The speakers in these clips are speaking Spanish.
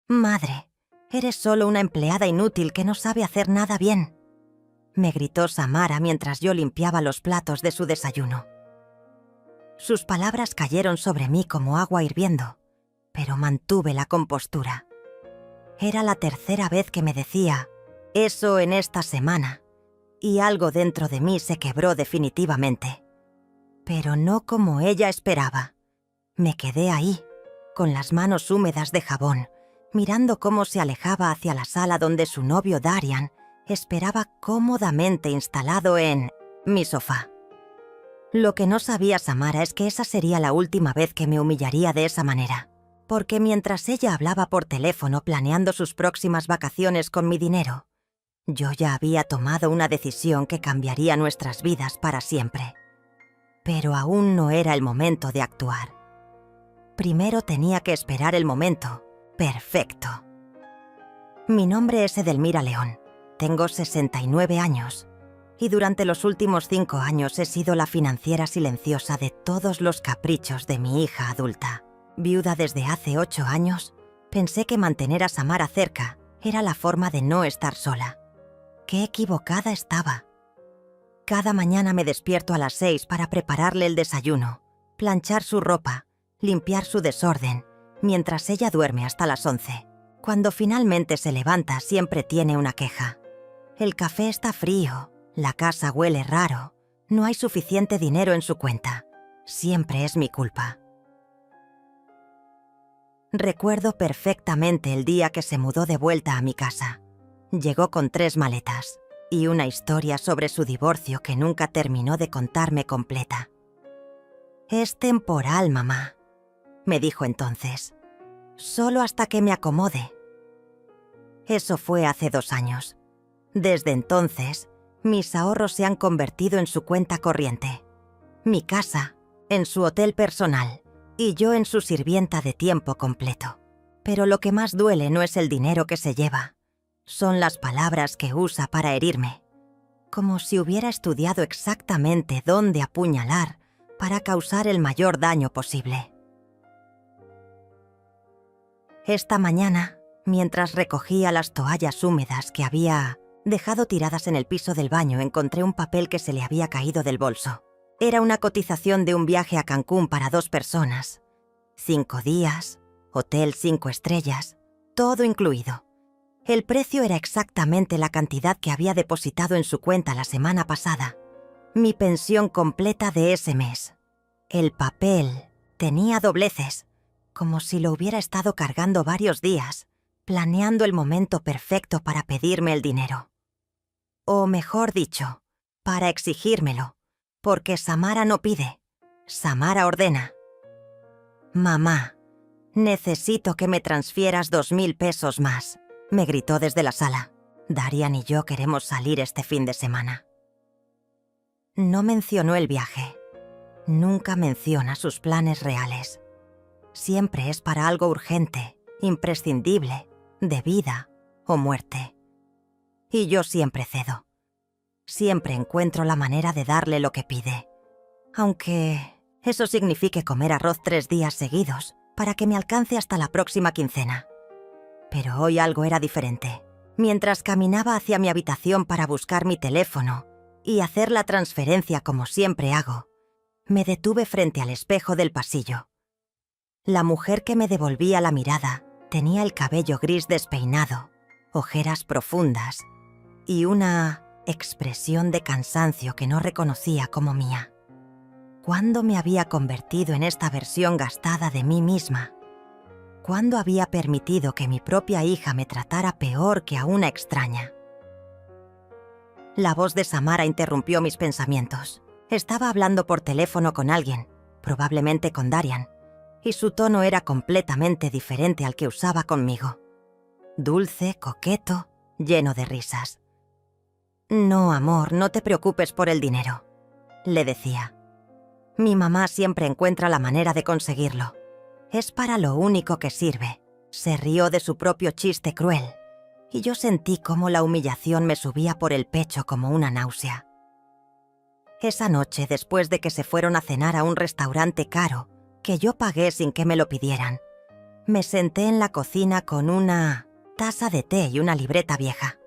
«Madre, eres solo una empleada inútil que no sabe hacer nada bien», me gritó Samara mientras yo limpiaba los platos de su desayuno. Sus palabras cayeron sobre mí como agua hirviendo, pero mantuve la compostura. Era la tercera vez que me decía eso en esta semana, y algo dentro de mí se quebró definitivamente. Pero no como ella esperaba. Me quedé ahí, con las manos húmedas de jabón, mirando cómo se alejaba hacia la sala donde su novio Darian esperaba cómodamente instalado en mi sofá. Lo que no sabía Samara es que esa sería la última vez que me humillaría de esa manera, porque mientras ella hablaba por teléfono planeando sus próximas vacaciones con mi dinero, yo ya había tomado una decisión que cambiaría nuestras vidas para siempre. Pero aún no era el momento de actuar. Primero tenía que esperar el momento perfecto. Mi nombre es Edelmira León. Tengo 69 años y durante los últimos 5 años he sido la financiera silenciosa de todos los caprichos de mi hija adulta. Viuda desde hace 8 años, pensé que mantener a Samara cerca era la forma de no estar sola. ¡Qué equivocada estaba! Cada mañana me despierto a las 6 para prepararle el desayuno, planchar su ropa, limpiar su desorden, mientras ella duerme hasta las 11. Cuando finalmente se levanta siempre tiene una queja. El café está frío, la casa huele raro, no hay suficiente dinero en su cuenta. Siempre es mi culpa. Recuerdo perfectamente el día que se mudó de vuelta a mi casa. Llegó con 3 maletas y una historia sobre su divorcio que nunca terminó de contarme completa. «Es temporal, mamá», me dijo entonces. «Solo hasta que me acomode». Eso fue hace 2 años. Desde entonces, mis ahorros se han convertido en su cuenta corriente. Mi casa, en su hotel personal, y yo en su sirvienta de tiempo completo. Pero lo que más duele no es el dinero que se lleva. Son las palabras que usa para herirme. Como si hubiera estudiado exactamente dónde apuñalar para causar el mayor daño posible. Esta mañana, mientras recogía las toallas húmedas que había dejado tiradas en el piso del baño, encontré un papel que se le había caído del bolso. Era una cotización de un viaje a Cancún para 2 personas. 5 días, hotel 5 estrellas, todo incluido. El precio era exactamente la cantidad que había depositado en su cuenta la semana pasada. Mi pensión completa de ese mes. El papel tenía dobleces, como si lo hubiera estado cargando varios días, planeando el momento perfecto para pedirme el dinero. O mejor dicho, para exigírmelo, porque Samara no pide, Samara ordena. «Mamá, necesito que me transfieras 2.000 pesos más», me gritó desde la sala. «Darian y yo queremos salir este fin de semana». No mencionó el viaje. Nunca menciona sus planes reales. Siempre es para algo urgente, imprescindible, de vida o muerte. Y yo siempre cedo. Siempre encuentro la manera de darle lo que pide. Aunque eso signifique comer arroz 3 días seguidos para que me alcance hasta la próxima quincena. Pero hoy algo era diferente. Mientras caminaba hacia mi habitación para buscar mi teléfono y hacer la transferencia como siempre hago, me detuve frente al espejo del pasillo. La mujer que me devolvía la mirada tenía el cabello gris despeinado, ojeras profundas y una expresión de cansancio que no reconocía como mía. ¿Cuándo me había convertido en esta versión gastada de mí misma? ¿Cuándo había permitido que mi propia hija me tratara peor que a una extraña? La voz de Samara interrumpió mis pensamientos. Estaba hablando por teléfono con alguien, probablemente con Darian, y su tono era completamente diferente al que usaba conmigo. Dulce, coqueto, lleno de risas. «No, amor, no te preocupes por el dinero», le decía. «Mi mamá siempre encuentra la manera de conseguirlo. Es para lo único que sirve». Se rió de su propio chiste cruel, y yo sentí cómo la humillación me subía por el pecho como una náusea. Esa noche, después de que se fueron a cenar a un restaurante caro, que yo pagué sin que me lo pidieran, Me senté en la cocina con una taza de té y una libreta vieja.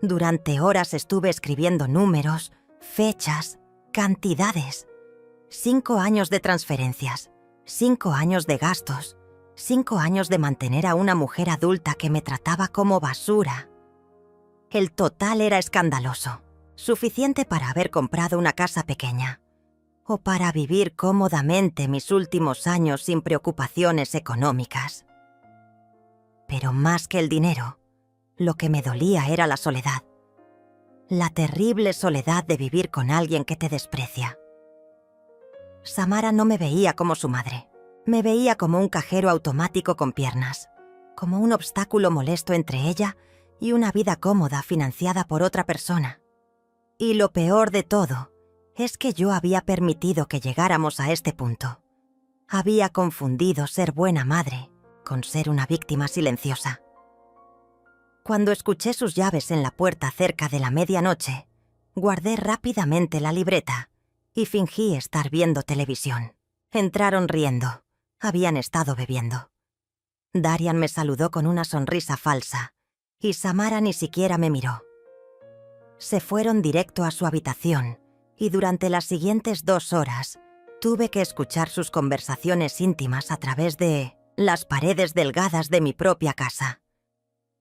Durante horas estuve escribiendo números, fechas, cantidades. 5 años de transferencias, 5 años de gastos, 5 años de mantener a una mujer adulta que me trataba como basura. El total era escandaloso, suficiente para haber comprado una casa pequeña o para vivir cómodamente mis últimos años sin preocupaciones económicas. Pero más que el dinero, lo que me dolía era la soledad. La terrible soledad de vivir con alguien que te desprecia. Samara no me veía como su madre. Me veía como un cajero automático con piernas, como un obstáculo molesto entre ella y una vida cómoda financiada por otra persona. Y lo peor de todo es que yo había permitido que llegáramos a este punto. Había confundido ser buena madre con ser una víctima silenciosa. Cuando escuché sus llaves en la puerta cerca de la medianoche, guardé rápidamente la libreta y fingí estar viendo televisión. Entraron riendo. Habían estado bebiendo. Darian me saludó con una sonrisa falsa y Samara ni siquiera me miró. Se fueron directo a su habitación y durante las siguientes 2 horas tuve que escuchar sus conversaciones íntimas a través de las paredes delgadas de mi propia casa.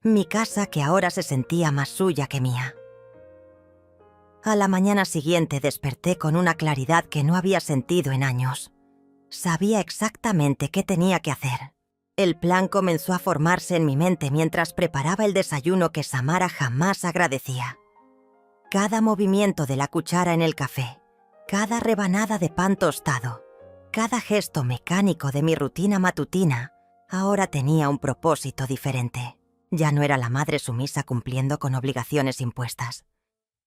Mi casa que ahora se sentía más suya que mía. A la mañana siguiente desperté con una claridad que no había sentido en años. Sabía exactamente qué tenía que hacer. El plan comenzó a formarse en mi mente mientras preparaba el desayuno que Samara jamás agradecía. Cada movimiento de la cuchara en el café, cada rebanada de pan tostado, cada gesto mecánico de mi rutina matutina, ahora tenía un propósito diferente. Ya no era la madre sumisa cumpliendo con obligaciones impuestas.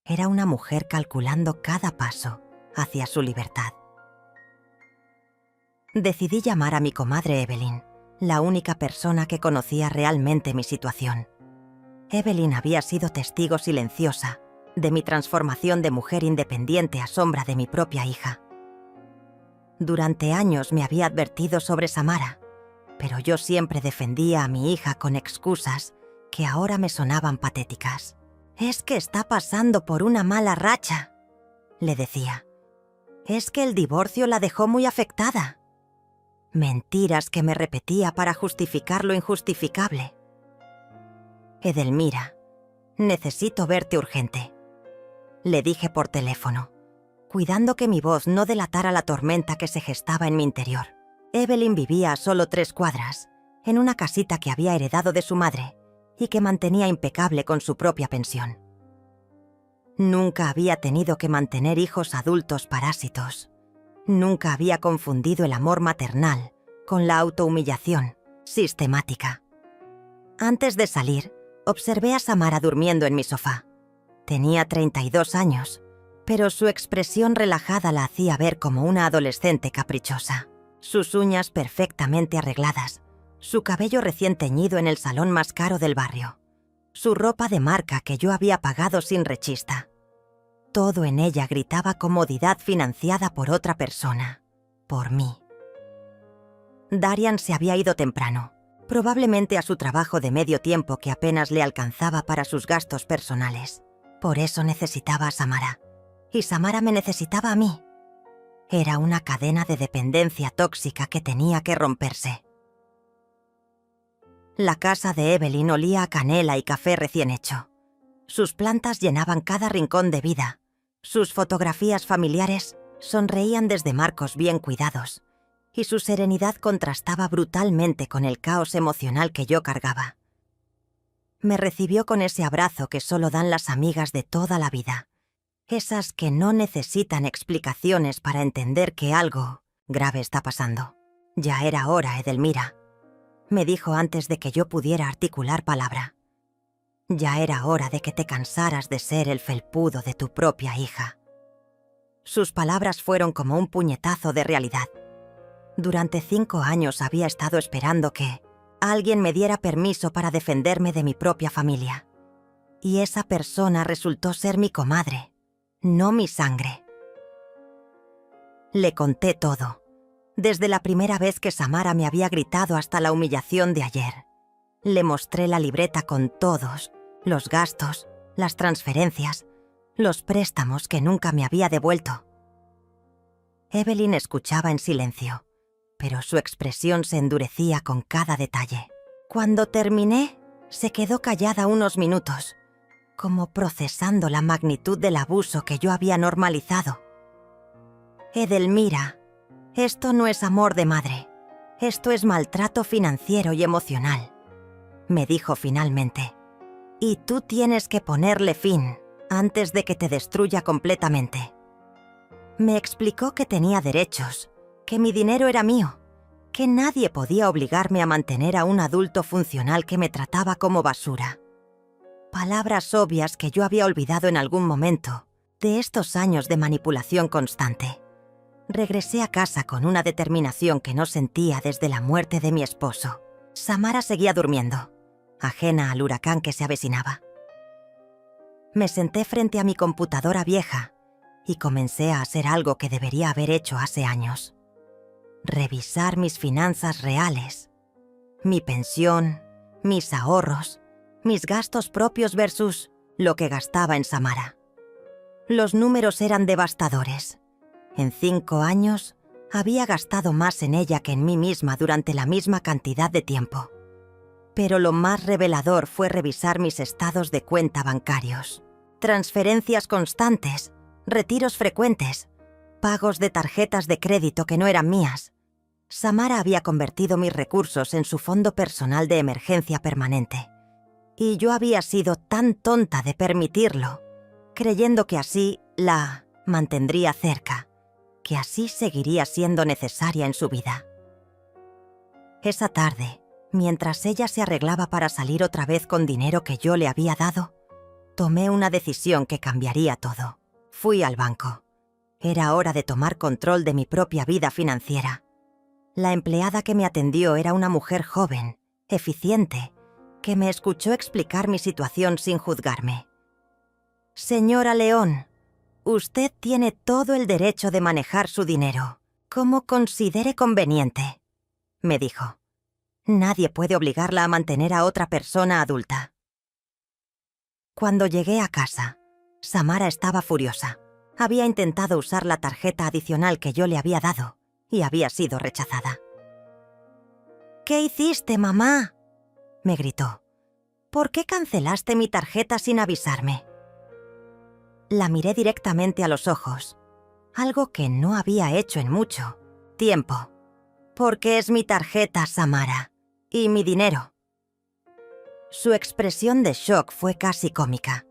Era una mujer calculando cada paso hacia su libertad. Decidí llamar a mi comadre Evelyn, la única persona que conocía realmente mi situación. Evelyn había sido testigo silenciosa de mi transformación de mujer independiente a sombra de mi propia hija. Durante años me había advertido sobre Samara, pero yo siempre defendía a mi hija con excusas que ahora me sonaban patéticas. «Es que está pasando por una mala racha», le decía. «Es que el divorcio la dejó muy afectada». Mentiras que me repetía para justificar lo injustificable. «Edelmira, necesito verte urgente», le dije por teléfono, cuidando que mi voz no delatara la tormenta que se gestaba en mi interior. Evelyn vivía a solo 3 cuadras, en una casita que había heredado de su madre y que mantenía impecable con su propia pensión. Nunca había tenido que mantener hijos adultos parásitos. Nunca había confundido el amor maternal con la autohumillación sistemática. Antes de salir, observé a Samara durmiendo en mi sofá. Tenía 32 años, pero su expresión relajada la hacía ver como una adolescente caprichosa. Sus uñas perfectamente arregladas, su cabello recién teñido en el salón más caro del barrio, su ropa de marca que yo había pagado sin rechista. Todo en ella gritaba comodidad financiada por otra persona, por mí. Darian se había ido temprano, probablemente a su trabajo de medio tiempo que apenas le alcanzaba para sus gastos personales. Por eso necesitaba a Samara, y Samara me necesitaba a mí. Era una cadena de dependencia tóxica que tenía que romperse. La casa de Evelyn olía a canela y café recién hecho. Sus plantas llenaban cada rincón de vida. Sus fotografías familiares sonreían desde marcos bien cuidados, y su serenidad contrastaba brutalmente con el caos emocional que yo cargaba. Me recibió con ese abrazo que solo dan las amigas de toda la vida, esas que no necesitan explicaciones para entender que algo grave está pasando. «Ya era hora, Edelmira», me dijo antes de que yo pudiera articular palabra. «Ya era hora de que te cansaras de ser el felpudo de tu propia hija». Sus palabras fueron como un puñetazo de realidad. Durante 5 años había estado esperando que alguien me diera permiso para defenderme de mi propia familia. Y esa persona resultó ser mi comadre, no mi sangre. Le conté todo. desde la primera vez que Samara me había gritado hasta la humillación de ayer. Le mostré la libreta con todos, los gastos, las transferencias, los préstamos que nunca me había devuelto. Evelyn escuchaba en silencio, pero su expresión se endurecía con cada detalle. Cuando terminé, se quedó callada unos minutos, como procesando la magnitud del abuso que yo había normalizado. Edelmira, esto no es amor de madre, esto es maltrato financiero y emocional, me dijo finalmente. Y tú tienes que ponerle fin antes de que te destruya completamente. Me explicó que tenía derechos, que mi dinero era mío, que nadie podía obligarme a mantener a un adulto funcional que me trataba como basura. Palabras obvias que yo había olvidado en algún momento de estos años de manipulación constante. Regresé a casa con una determinación que no sentía desde la muerte de mi esposo. Samara seguía durmiendo, ajena al huracán que se avecinaba. Me senté frente a mi computadora vieja y comencé a hacer algo que debería haber hecho hace años. Revisar mis finanzas reales, mi pensión, mis ahorros, mis gastos propios versus lo que gastaba en Samara. Los números eran devastadores. En 5 años, había gastado más en ella que en mí misma durante la misma cantidad de tiempo. Pero lo más revelador fue revisar mis estados de cuenta bancarios. Transferencias constantes, retiros frecuentes, pagos de tarjetas de crédito que no eran mías. Samara había convertido mis recursos en su fondo personal de emergencia permanente. Y yo había sido tan tonta de permitirlo, creyendo que así la mantendría cerca, que así seguiría siendo necesaria en su vida. Esa tarde, mientras ella se arreglaba para salir otra vez con dinero que yo le había dado, tomé una decisión que cambiaría todo. Fui al banco. Era hora de tomar control de mi propia vida financiera. La empleada que me atendió era una mujer joven, eficiente, que me escuchó explicar mi situación sin juzgarme. «Señora León, usted tiene todo el derecho de manejar su dinero, como considere conveniente», me dijo. «Nadie puede obligarla a mantener a otra persona adulta». Cuando llegué a casa, Samara estaba furiosa. Había intentado usar la tarjeta adicional que yo le había dado y había sido rechazada. «¿Qué hiciste, mamá?», me gritó. «¿Por qué cancelaste mi tarjeta sin avisarme?». La miré directamente a los ojos, algo que no había hecho en mucho tiempo. «Porque es mi tarjeta, Samara, y mi dinero». Su expresión de shock fue casi cómica.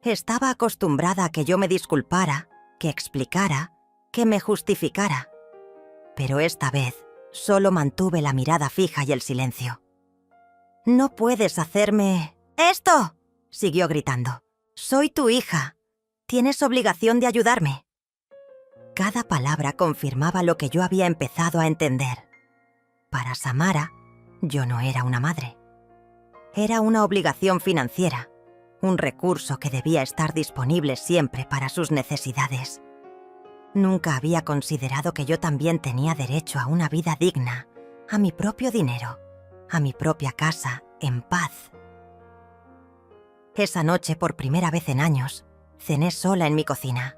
Estaba acostumbrada a que yo me disculpara, que explicara, que me justificara. Pero esta vez solo mantuve la mirada fija y el silencio. «No puedes hacerme esto», siguió gritando. «Soy tu hija. Tienes obligación de ayudarme». Cada palabra confirmaba lo que yo había empezado a entender. Para Samara, yo no era una madre. Era una obligación financiera, un recurso que debía estar disponible siempre para sus necesidades. Nunca había considerado que yo también tenía derecho a una vida digna, a mi propio dinero, a mi propia casa, en paz. Esa noche, por primera vez en años, cené sola en mi cocina.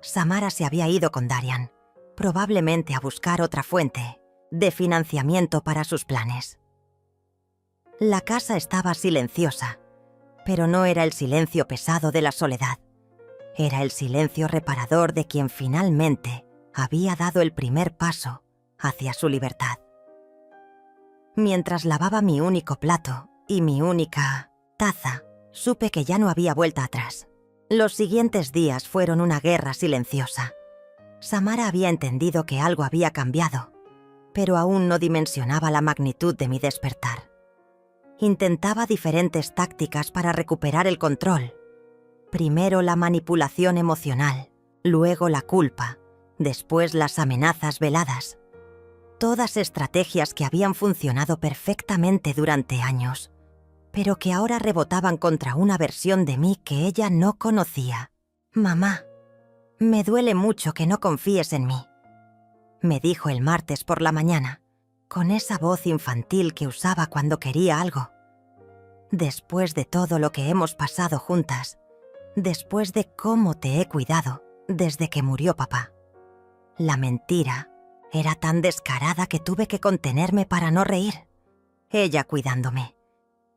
Samara se había ido con Darian, probablemente a buscar otra fuente de financiamiento para sus planes. La casa estaba silenciosa, pero no era el silencio pesado de la soledad. Era el silencio reparador de quien finalmente había dado el primer paso hacia su libertad. Mientras lavaba mi único plato y mi única taza, supe que ya no había vuelta atrás. Los siguientes días fueron una guerra silenciosa. Samara había entendido que algo había cambiado, pero aún no dimensionaba la magnitud de mi despertar. Intentaba diferentes tácticas para recuperar el control. Primero la manipulación emocional, luego la culpa, después las amenazas veladas. Todas estrategias que habían funcionado perfectamente durante años, pero que ahora rebotaban contra una versión de mí que ella no conocía. «Mamá, me duele mucho que no confíes en mí». me dijo el martes por la mañana, con esa voz infantil que usaba cuando quería algo. Después de todo lo que hemos pasado juntas, después de cómo te he cuidado desde que murió papá. La mentira era tan descarada que tuve que contenerme para no reír. Ella cuidándome.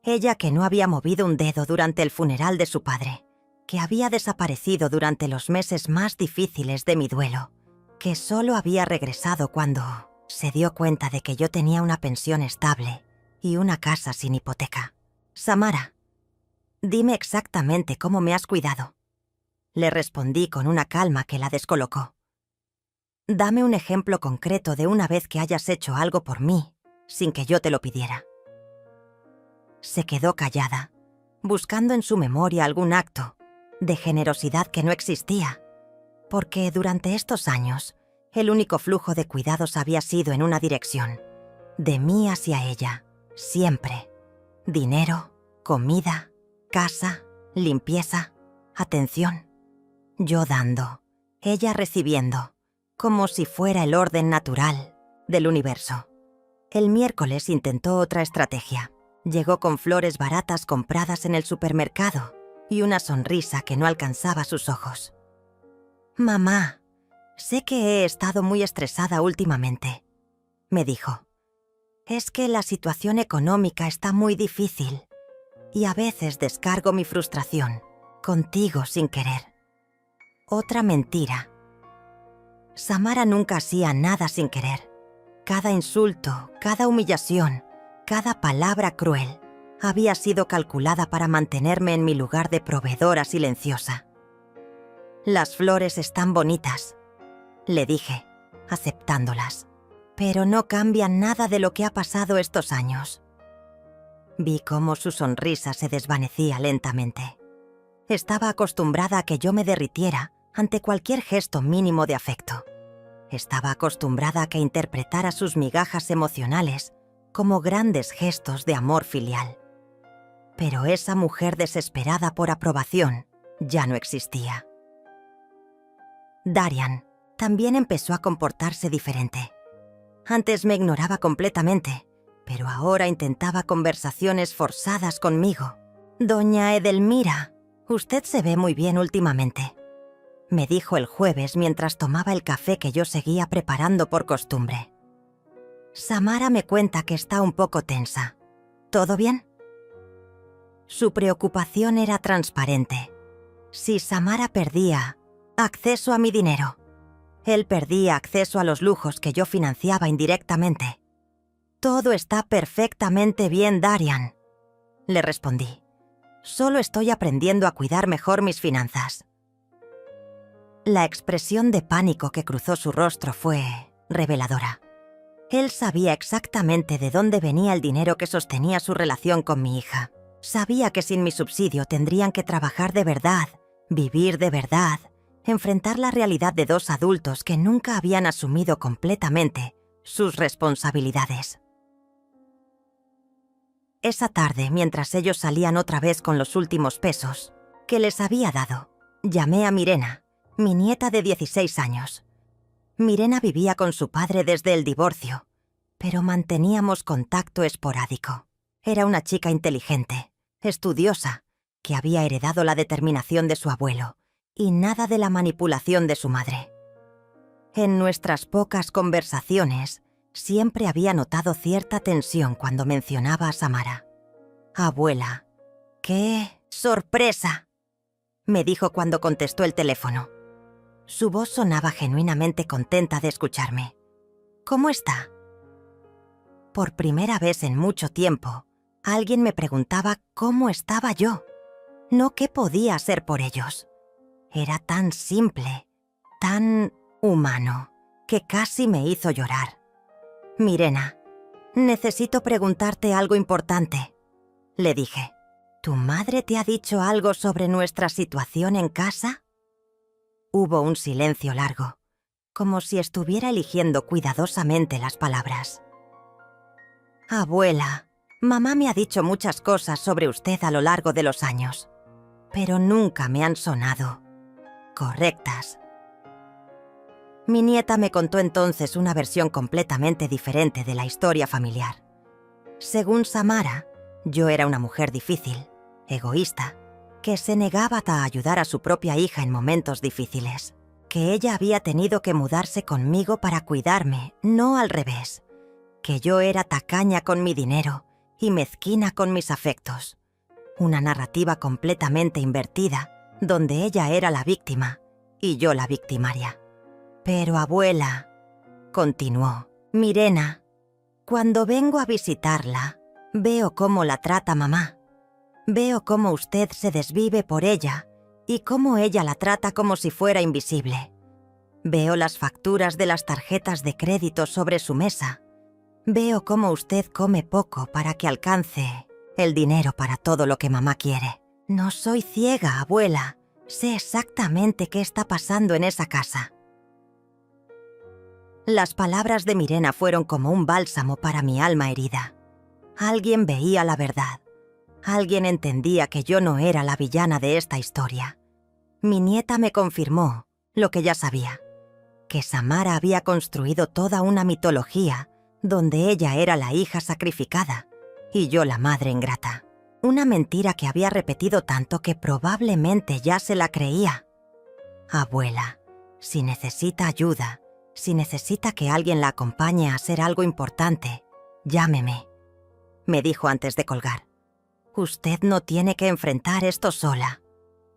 Ella que no había movido un dedo durante el funeral de su padre, que había desaparecido durante los meses más difíciles de mi duelo, que solo había regresado cuando se dio cuenta de que yo tenía una pensión estable y una casa sin hipoteca. Samara, dime exactamente cómo me has cuidado. Le respondí con una calma que la descolocó. Dame un ejemplo concreto de una vez que hayas hecho algo por mí, sin que yo te lo pidiera. Se quedó callada, buscando en su memoria algún acto de generosidad que no existía, porque durante estos años el único flujo de cuidados había sido en una dirección, de mí hacia ella, siempre. Dinero, comida, casa, limpieza, atención. Yo dando, ella recibiendo, como si fuera el orden natural del universo. El miércoles intentó otra estrategia. Llegó con flores baratas compradas en el supermercado y una sonrisa que no alcanzaba sus ojos. «Mamá, sé que he estado muy estresada últimamente», me dijo. «Es que la situación económica está muy difícil y a veces descargo mi frustración contigo sin querer». Otra mentira. Samara nunca hacía nada sin querer. Cada insulto, cada humillación, cada palabra cruel había sido calculada para mantenerme en mi lugar de proveedora silenciosa. «Las flores están bonitas», le dije, aceptándolas, «pero no cambian nada de lo que ha pasado estos años». Vi cómo su sonrisa se desvanecía lentamente. Estaba acostumbrada a que yo me derritiera ante cualquier gesto mínimo de afecto. Estaba acostumbrada a que interpretara sus migajas emocionales como grandes gestos de amor filial. Pero esa mujer desesperada por aprobación ya no existía. Darian también empezó a comportarse diferente. Antes me ignoraba completamente, pero ahora intentaba conversaciones forzadas conmigo. «Doña Edelmira, usted se ve muy bien últimamente», me dijo el jueves mientras tomaba el café que yo seguía preparando por costumbre. «Samara me cuenta que está un poco tensa. ¿Todo bien?» Su preocupación era transparente. Si Samara perdía acceso a mi dinero, él perdía acceso a los lujos que yo financiaba indirectamente. «Todo está perfectamente bien, Darian», le respondí. «Solo estoy aprendiendo a cuidar mejor mis finanzas». La expresión de pánico que cruzó su rostro fue reveladora. Él sabía exactamente de dónde venía el dinero que sostenía su relación con mi hija. Sabía que sin mi subsidio tendrían que trabajar de verdad, vivir de verdad, enfrentar la realidad de dos adultos que nunca habían asumido completamente sus responsabilidades. Esa tarde, mientras ellos salían otra vez con los últimos pesos que les había dado, llamé a Mirena, mi nieta de 16 años. Mirena vivía con su padre desde el divorcio, pero manteníamos contacto esporádico. Era una chica inteligente, estudiosa, que había heredado la determinación de su abuelo y nada de la manipulación de su madre. En nuestras pocas conversaciones, siempre había notado cierta tensión cuando mencionaba a Samara. «Abuela, qué sorpresa», me dijo cuando contestó el teléfono. Su voz sonaba genuinamente contenta de escucharme. «¿Cómo está?» Por primera vez en mucho tiempo, alguien me preguntaba cómo estaba yo, no qué podía hacer por ellos. Era tan simple, tan humano, que casi me hizo llorar. «Mirena, necesito preguntarte algo importante», le dije. «¿Tu madre te ha dicho algo sobre nuestra situación en casa?» Hubo un silencio largo, como si estuviera eligiendo cuidadosamente las palabras. «Abuela, mamá me ha dicho muchas cosas sobre usted a lo largo de los años, pero nunca me han sonado correctas». Mi nieta me contó entonces una versión completamente diferente de la historia familiar. Según Samara, yo era una mujer difícil, egoísta, que se negaba a ayudar a su propia hija en momentos difíciles, que ella había tenido que mudarse conmigo para cuidarme, no al revés, que yo era tacaña con mi dinero y mezquina con mis afectos. Una narrativa completamente invertida, donde ella era la víctima y yo la victimaria. Pero abuela, continuó, Mirena, cuando vengo a visitarla, veo cómo la trata mamá. Veo cómo usted se desvive por ella y cómo ella la trata como si fuera invisible. Veo las facturas de las tarjetas de crédito sobre su mesa. Veo cómo usted come poco para que alcance el dinero para todo lo que mamá quiere. No soy ciega, abuela. Sé exactamente qué está pasando en esa casa. Las palabras de Mirena fueron como un bálsamo para mi alma herida. Alguien veía la verdad. Alguien entendía que yo no era la villana de esta historia. Mi nieta me confirmó lo que ya sabía, que Samara había construido toda una mitología donde ella era la hija sacrificada y yo la madre ingrata. Una mentira que había repetido tanto que probablemente ya se la creía. Abuela, si necesita ayuda, si necesita que alguien la acompañe a hacer algo importante, llámeme, me dijo antes de colgar. Usted no tiene que enfrentar esto sola.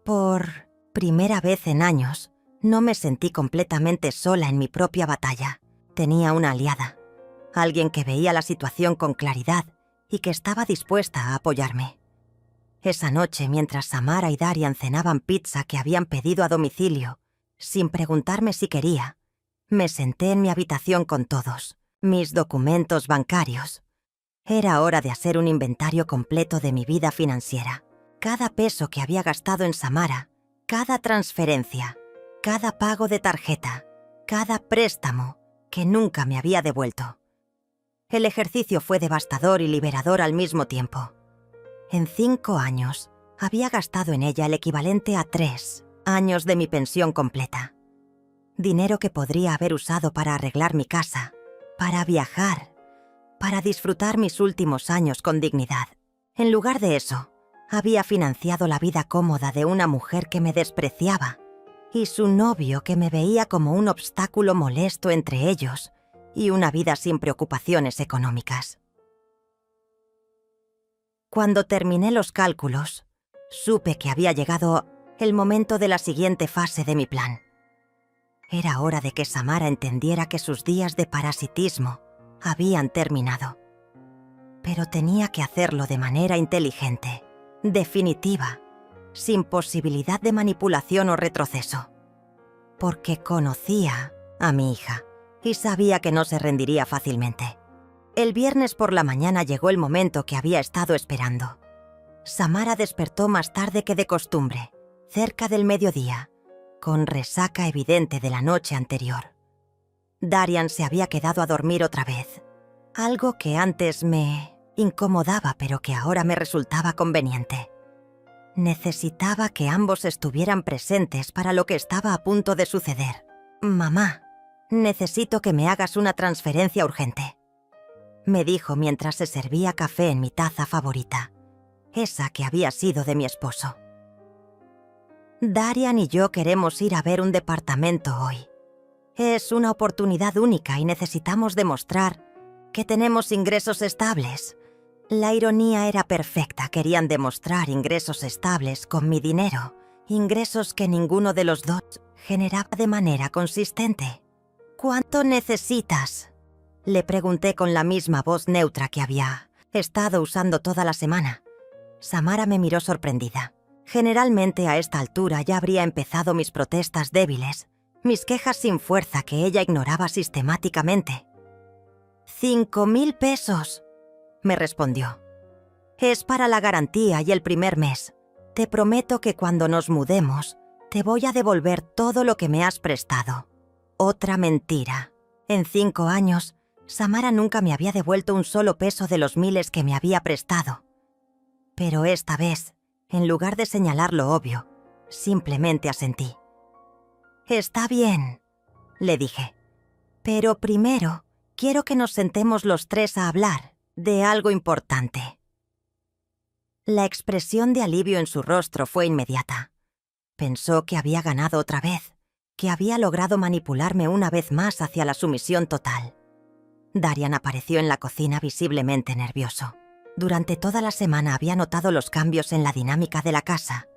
Por primera vez en años, no me sentí completamente sola en mi propia batalla. Tenía una aliada, alguien que veía la situación con claridad y que estaba dispuesta a apoyarme. Esa noche, mientras Samara y Darian cenaban pizza que habían pedido a domicilio, sin preguntarme si quería, me senté en mi habitación con todos, mis documentos bancarios. Era hora de hacer un inventario completo de mi vida financiera. Cada peso que había gastado en Samara, cada transferencia, cada pago de tarjeta, cada préstamo que nunca me había devuelto. El ejercicio fue devastador y liberador al mismo tiempo. En 5 años, había gastado en ella el equivalente a 3 años de mi pensión completa. Dinero que podría haber usado para arreglar mi casa, para viajar, para disfrutar mis últimos años con dignidad. En lugar de eso, había financiado la vida cómoda de una mujer que me despreciaba y su novio que me veía como un obstáculo molesto entre ellos y una vida sin preocupaciones económicas. Cuando terminé los cálculos, supe que había llegado el momento de la siguiente fase de mi plan. Era hora de que Samara entendiera que sus días de parasitismo habían terminado. Pero tenía que hacerlo de manera inteligente, definitiva, sin posibilidad de manipulación o retroceso. Porque conocía a mi hija y sabía que no se rendiría fácilmente. El viernes por la mañana llegó el momento que había estado esperando. Samara despertó más tarde que de costumbre, cerca del mediodía, con resaca evidente de la noche anterior. Darian se había quedado a dormir otra vez, algo que antes me incomodaba pero que ahora me resultaba conveniente. Necesitaba que ambos estuvieran presentes para lo que estaba a punto de suceder. «Mamá, necesito que me hagas una transferencia urgente», me dijo mientras se servía café en mi taza favorita, esa que había sido de mi esposo. Darian y yo queremos ir a ver un departamento hoy. Es una oportunidad única y necesitamos demostrar que tenemos ingresos estables. La ironía era perfecta, querían demostrar ingresos estables con mi dinero, ingresos que ninguno de los dos generaba de manera consistente. «¿Cuánto necesitas?», le pregunté con la misma voz neutra que había estado usando toda la semana. Samara me miró sorprendida. Generalmente a esta altura ya habría empezado mis protestas débiles, mis quejas sin fuerza que ella ignoraba sistemáticamente. «5.000 pesos», me respondió. «Es para la garantía y el primer mes. Te prometo que cuando nos mudemos, te voy a devolver todo lo que me has prestado». Otra mentira. En 5 años, Samara nunca me había devuelto un solo peso de los miles que me había prestado. Pero esta vez, en lugar de señalar lo obvio, simplemente asentí. «Está bien», le dije. Pero primero, quiero que nos sentemos los tres a hablar de algo importante. La expresión de alivio en su rostro fue inmediata. Pensó que había ganado otra vez, que había logrado manipularme una vez más hacia la sumisión total. Darian apareció en la cocina visiblemente nervioso. Durante toda la semana había notado los cambios en la dinámica de la casa,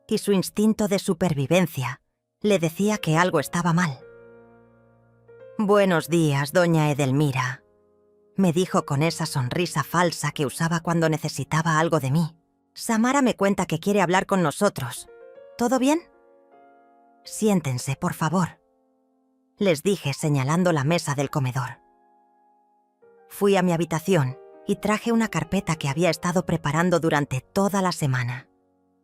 y su instinto de supervivencia le decía que algo estaba mal. «Buenos días, doña Edelmira», me dijo con esa sonrisa falsa que usaba cuando necesitaba algo de mí. «Samara me cuenta que quiere hablar con nosotros. ¿Todo bien?» «Siéntense, por favor», les dije señalando la mesa del comedor. Fui a mi habitación y traje una carpeta que había estado preparando durante toda la semana.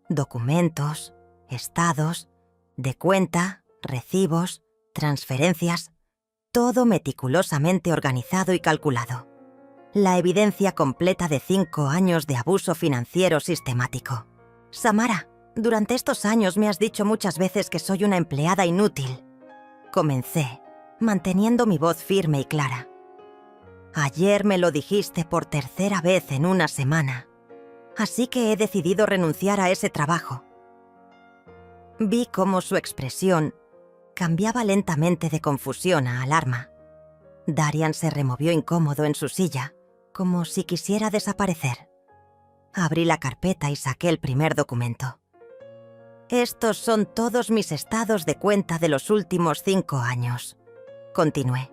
Documentos, estados, de cuenta, recibos, transferencias, todo meticulosamente organizado y calculado. La evidencia completa de 5 años de abuso financiero sistemático. «Samara, durante estos años me has dicho muchas veces que soy una empleada inútil». Comencé, manteniendo mi voz firme y clara. «Ayer me lo dijiste por tercera vez en una semana. Así que he decidido renunciar a ese trabajo». Vi cómo su expresión cambiaba lentamente de confusión a alarma. Darian se removió incómodo en su silla, como si quisiera desaparecer. Abrí la carpeta y saqué el primer documento. «Estos son todos mis estados de cuenta de los últimos 5 años», continué.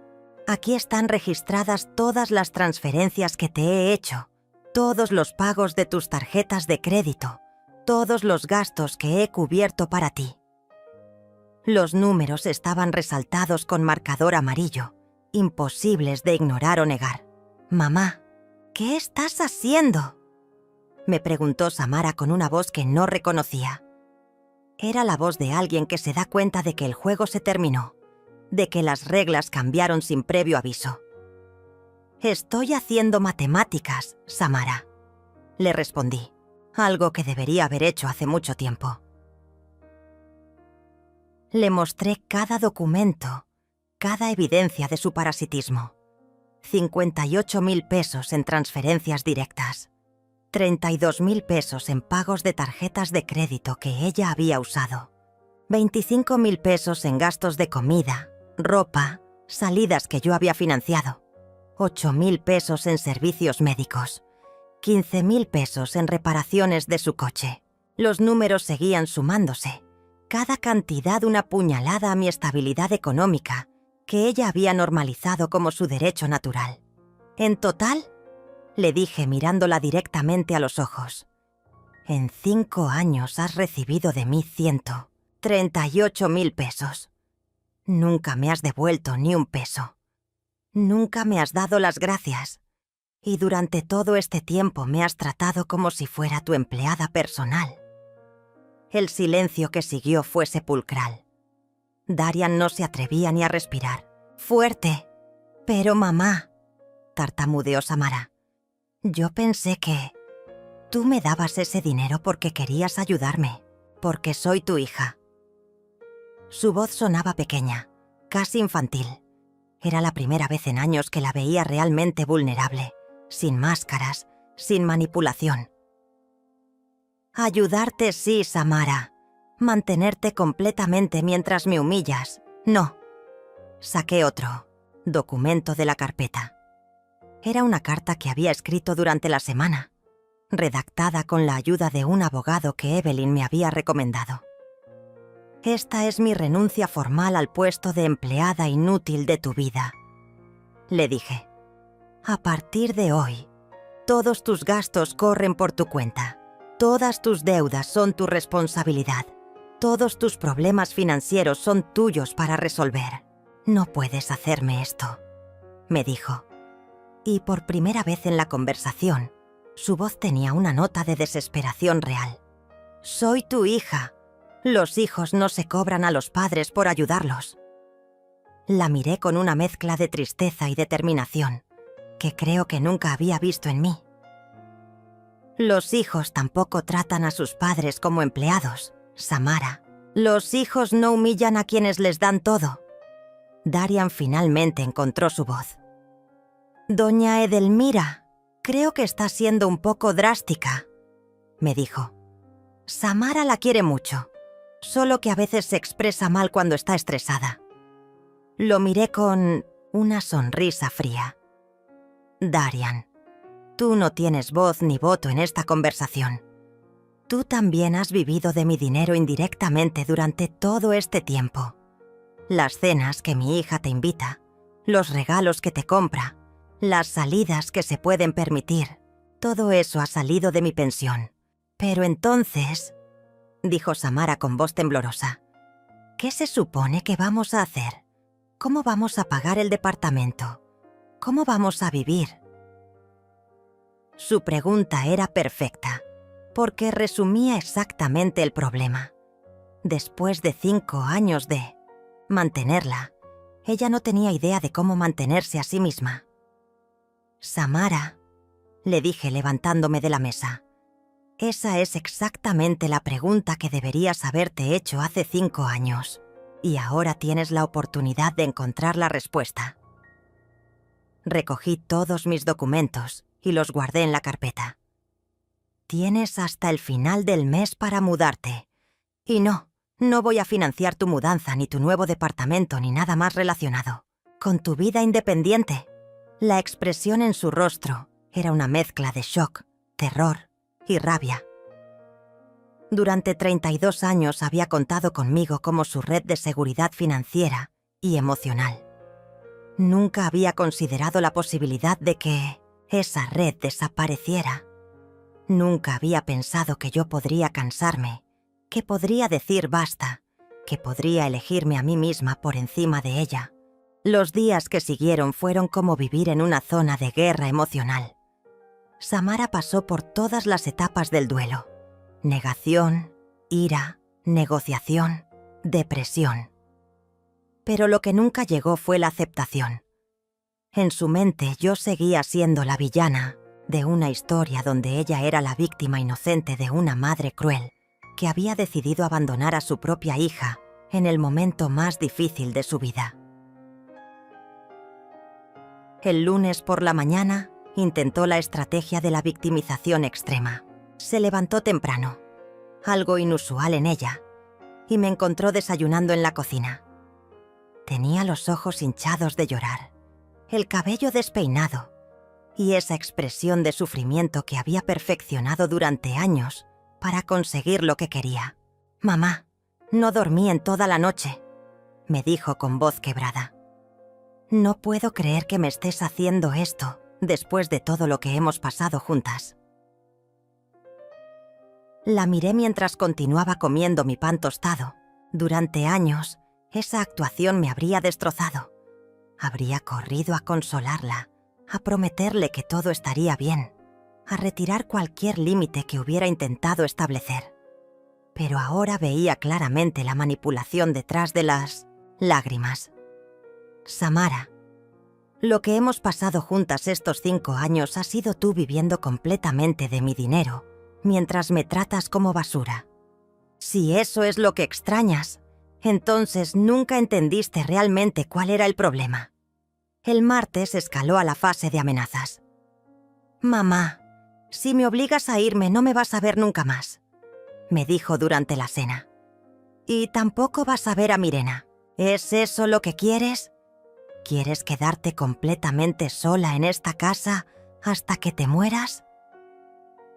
«Aquí están registradas todas las transferencias que te he hecho, todos los pagos de tus tarjetas de crédito, todos los gastos que he cubierto para ti». Los números estaban resaltados con marcador amarillo, imposibles de ignorar o negar. «Mamá, ¿qué estás haciendo?», me preguntó Samara con una voz que no reconocía. Era la voz de alguien que se da cuenta de que el juego se terminó, de que las reglas cambiaron sin previo aviso. «Estoy haciendo matemáticas, Samara», le respondí, algo que debería haber hecho hace mucho tiempo. Le mostré cada documento, cada evidencia de su parasitismo. 58.000 pesos en transferencias directas, 32.000 pesos en pagos de tarjetas de crédito que ella había usado, 25.000 pesos en gastos de comida, ropa, salidas que yo había financiado, 8.000 pesos en servicios médicos, 15.000 pesos en reparaciones de su coche. Los números seguían sumándose, cada cantidad una puñalada a mi estabilidad económica, que ella había normalizado como su derecho natural. «En total», le dije mirándola directamente a los ojos, «en 5 años has recibido de mí 138.000 pesos. Nunca me has devuelto ni un peso. Nunca me has dado las gracias. Y durante todo este tiempo me has tratado como si fuera tu empleada personal». El silencio que siguió fue sepulcral. Darian no se atrevía ni a respirar. «Fuerte». «Pero mamá», tartamudeó Samara, «yo pensé que tú me dabas ese dinero porque querías ayudarme, porque soy tu hija». Su voz sonaba pequeña, casi infantil. Era la primera vez en años que la veía realmente vulnerable, sin máscaras, sin manipulación. «Ayudarte sí, Samara. Mantenerte completamente mientras me humillas, no». Saqué otro documento de la carpeta. Era una carta que había escrito durante la semana, redactada con la ayuda de un abogado que Evelyn me había recomendado. «Esta es mi renuncia formal al puesto de empleada inútil de tu vida», le dije. «A partir de hoy, todos tus gastos corren por tu cuenta. Todas tus deudas son tu responsabilidad. Todos tus problemas financieros son tuyos para resolver. No puedes hacerme esto», me dijo. Y por primera vez en la conversación, su voz tenía una nota de desesperación real. «Soy tu hija. Los hijos no se cobran a los padres por ayudarlos». La miré con una mezcla de tristeza y determinación, que creo que nunca había visto en mí. «Los hijos tampoco tratan a sus padres como empleados, Samara. Los hijos no humillan a quienes les dan todo». Darian finalmente encontró su voz. «Doña Edelmira, creo que está siendo un poco drástica», me dijo. «Samara la quiere mucho, solo que a veces se expresa mal cuando está estresada». Lo miré con una sonrisa fría. «Darian, tú no tienes voz ni voto en esta conversación. Tú también has vivido de mi dinero indirectamente durante todo este tiempo. Las cenas que mi hija te invita, los regalos que te compra, las salidas que se pueden permitir, todo eso ha salido de mi pensión. Pero entonces», dijo Samara con voz temblorosa, «¿qué se supone que vamos a hacer? ¿Cómo vamos a pagar el departamento? ¿Cómo vamos a vivir?». Su pregunta era perfecta, porque resumía exactamente el problema. Después de 5 años de mantenerla, ella no tenía idea de cómo mantenerse a sí misma. «Samara», le dije levantándome de la mesa, «esa es exactamente la pregunta que deberías haberte hecho hace 5 años, y ahora tienes la oportunidad de encontrar la respuesta». Recogí todos mis documentos y los guardé en la carpeta. «Tienes hasta el final del mes para mudarte. Y no voy a financiar tu mudanza, ni tu nuevo departamento, ni nada más relacionado. Con tu vida independiente». La expresión en su rostro era una mezcla de shock, terror y rabia. Durante 32 años había contado conmigo como su red de seguridad financiera y emocional. Nunca había considerado la posibilidad de que esa red desapareciera. Nunca había pensado que yo podría cansarme, que podría decir basta, que podría elegirme a mí misma por encima de ella. Los días que siguieron fueron como vivir en una zona de guerra emocional. Samara pasó por todas las etapas del duelo: negación, ira, negociación, depresión. Pero lo que nunca llegó fue la aceptación. En su mente yo seguía siendo la villana de una historia donde ella era la víctima inocente de una madre cruel que había decidido abandonar a su propia hija en el momento más difícil de su vida. El lunes por la mañana intentó la estrategia de la victimización extrema. Se levantó temprano, algo inusual en ella, y me encontró desayunando en la cocina. Tenía los ojos hinchados de llorar, el cabello despeinado y esa expresión de sufrimiento que había perfeccionado durante años para conseguir lo que quería. «Mamá, no dormí en toda la noche», me dijo con voz quebrada. «No puedo creer que me estés haciendo esto después de todo lo que hemos pasado juntas». La miré mientras continuaba comiendo mi pan tostado. Durante años, esa actuación me habría destrozado. Habría corrido a consolarla, a prometerle que todo estaría bien, a retirar cualquier límite que hubiera intentado establecer. Pero ahora veía claramente la manipulación detrás de las lágrimas. «Samara, lo que hemos pasado juntas estos 5 años ha sido tú viviendo completamente de mi dinero, mientras me tratas como basura. Si eso es lo que extrañas, entonces nunca entendiste realmente cuál era el problema». El martes escaló a la fase de amenazas. «Mamá, si me obligas a irme no me vas a ver nunca más», me dijo durante la cena. «Y tampoco vas a ver a Mirena. ¿Es eso lo que quieres? ¿Quieres quedarte completamente sola en esta casa hasta que te mueras?».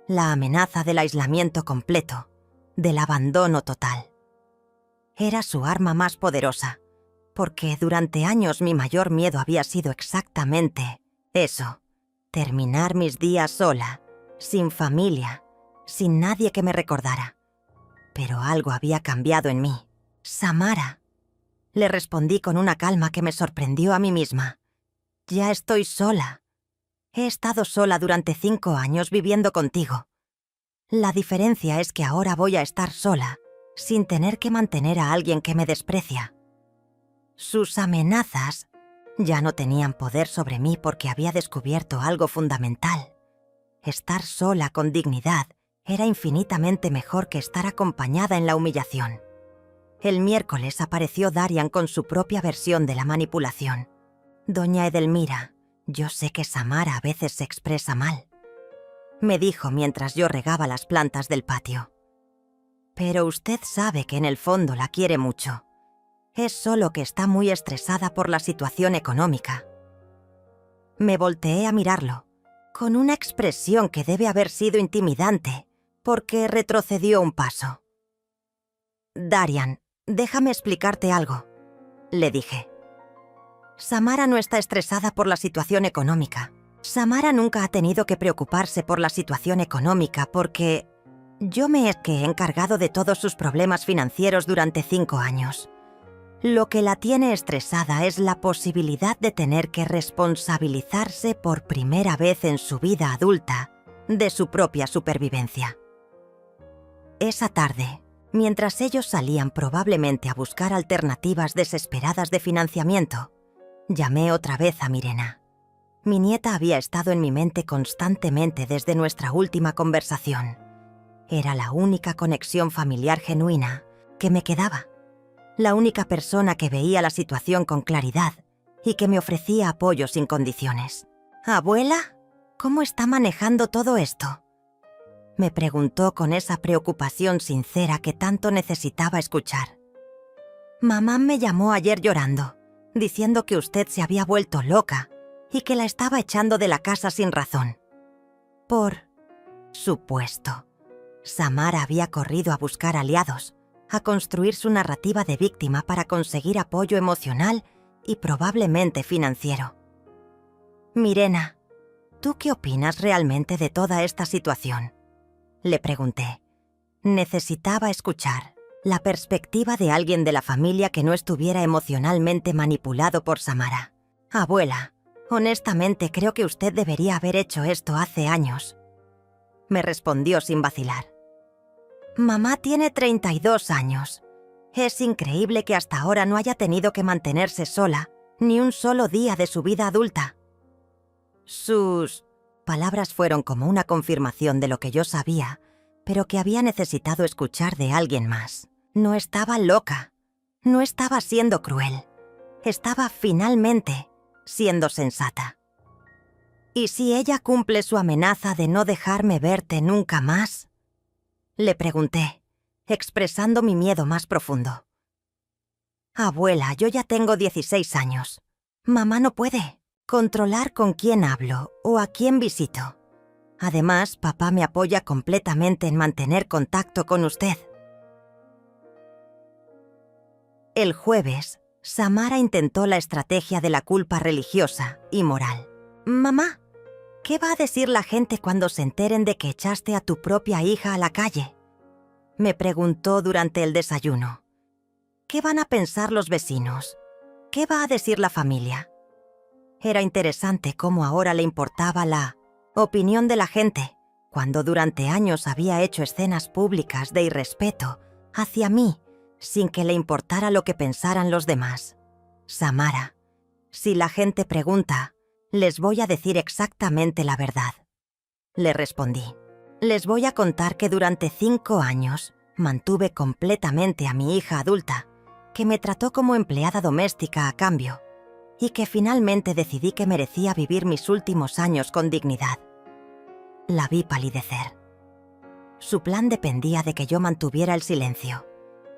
La amenaza del aislamiento completo, del abandono total. Era su arma más poderosa, porque durante años mi mayor miedo había sido exactamente eso: terminar mis días sola, sin familia, sin nadie que me recordara. Pero algo había cambiado en mí. «Samara», le respondí con una calma que me sorprendió a mí misma. «Ya estoy sola. He estado sola durante 5 años viviendo contigo. La diferencia es que ahora voy a estar sola, sin tener que mantener a alguien que me desprecia». Sus amenazas ya no tenían poder sobre mí porque había descubierto algo fundamental. Estar sola con dignidad era infinitamente mejor que estar acompañada en la humillación. El miércoles apareció Darian con su propia versión de la manipulación. «Doña Edelmira, yo sé que Samara a veces se expresa mal», me dijo mientras yo regaba las plantas del patio. «Pero usted sabe que en el fondo la quiere mucho. Es solo que está muy estresada por la situación económica». Me volteé a mirarlo, con una expresión que debe haber sido intimidante, porque retrocedió un paso. «Darian, déjame explicarte algo», le dije. «Samara no está estresada por la situación económica. Samara nunca ha tenido que preocuparse por la situación económica porque yo me he encargado de todos sus problemas financieros durante 5 años. Lo que la tiene estresada es la posibilidad de tener que responsabilizarse por primera vez en su vida adulta de su propia supervivencia». Esa tarde, mientras ellos salían probablemente a buscar alternativas desesperadas de financiamiento, llamé otra vez a Mirena. Mi nieta había estado en mi mente constantemente desde nuestra última conversación. Era la única conexión familiar genuina que me quedaba. La única persona que veía la situación con claridad y que me ofrecía apoyo sin condiciones. «Abuela, ¿cómo está manejando todo esto?», me preguntó con esa preocupación sincera que tanto necesitaba escuchar. «Mamá me llamó ayer llorando, diciendo que usted se había vuelto loca y que la estaba echando de la casa sin razón. Por supuesto, Samara había corrido a buscar aliados, a construir su narrativa de víctima para conseguir apoyo emocional y probablemente financiero. Mirena, ¿tú qué opinas realmente de toda esta situación?», le pregunté. Necesitaba escuchar la perspectiva de alguien de la familia que no estuviera emocionalmente manipulado por Samara. «Abuela, honestamente creo que usted debería haber hecho esto hace años», me respondió sin vacilar. «Mamá tiene 32 años. Es increíble que hasta ahora no haya tenido que mantenerse sola ni un solo día de su vida adulta». Sus palabras fueron como una confirmación de lo que yo sabía, pero que había necesitado escuchar de alguien más. No estaba loca. No estaba siendo cruel. Estaba finalmente siendo sensata. «¿Y si ella cumple su amenaza de no dejarme verte nunca más?», le pregunté, expresando mi miedo más profundo. «Abuela, yo ya tengo 16 años. Mamá no puede controlar con quién hablo o a quién visito. Además, papá me apoya completamente en mantener contacto con usted». El jueves, Samara intentó la estrategia de la culpa religiosa y moral. «Mamá, ¿qué va a decir la gente cuando se enteren de que echaste a tu propia hija a la calle?», me preguntó durante el desayuno. «¿Qué van a pensar los vecinos? ¿Qué va a decir la familia?». Era interesante cómo ahora le importaba la opinión de la gente, cuando durante años había hecho escenas públicas de irrespeto hacia mí, sin que le importara lo que pensaran los demás. «Samara, si la gente pregunta, les voy a decir exactamente la verdad», le respondí. «Les voy a contar que durante 5 años mantuve completamente a mi hija adulta, que me trató como empleada doméstica a cambio, y que finalmente decidí que merecía vivir mis últimos años con dignidad». La vi palidecer. Su plan dependía de que yo mantuviera el silencio,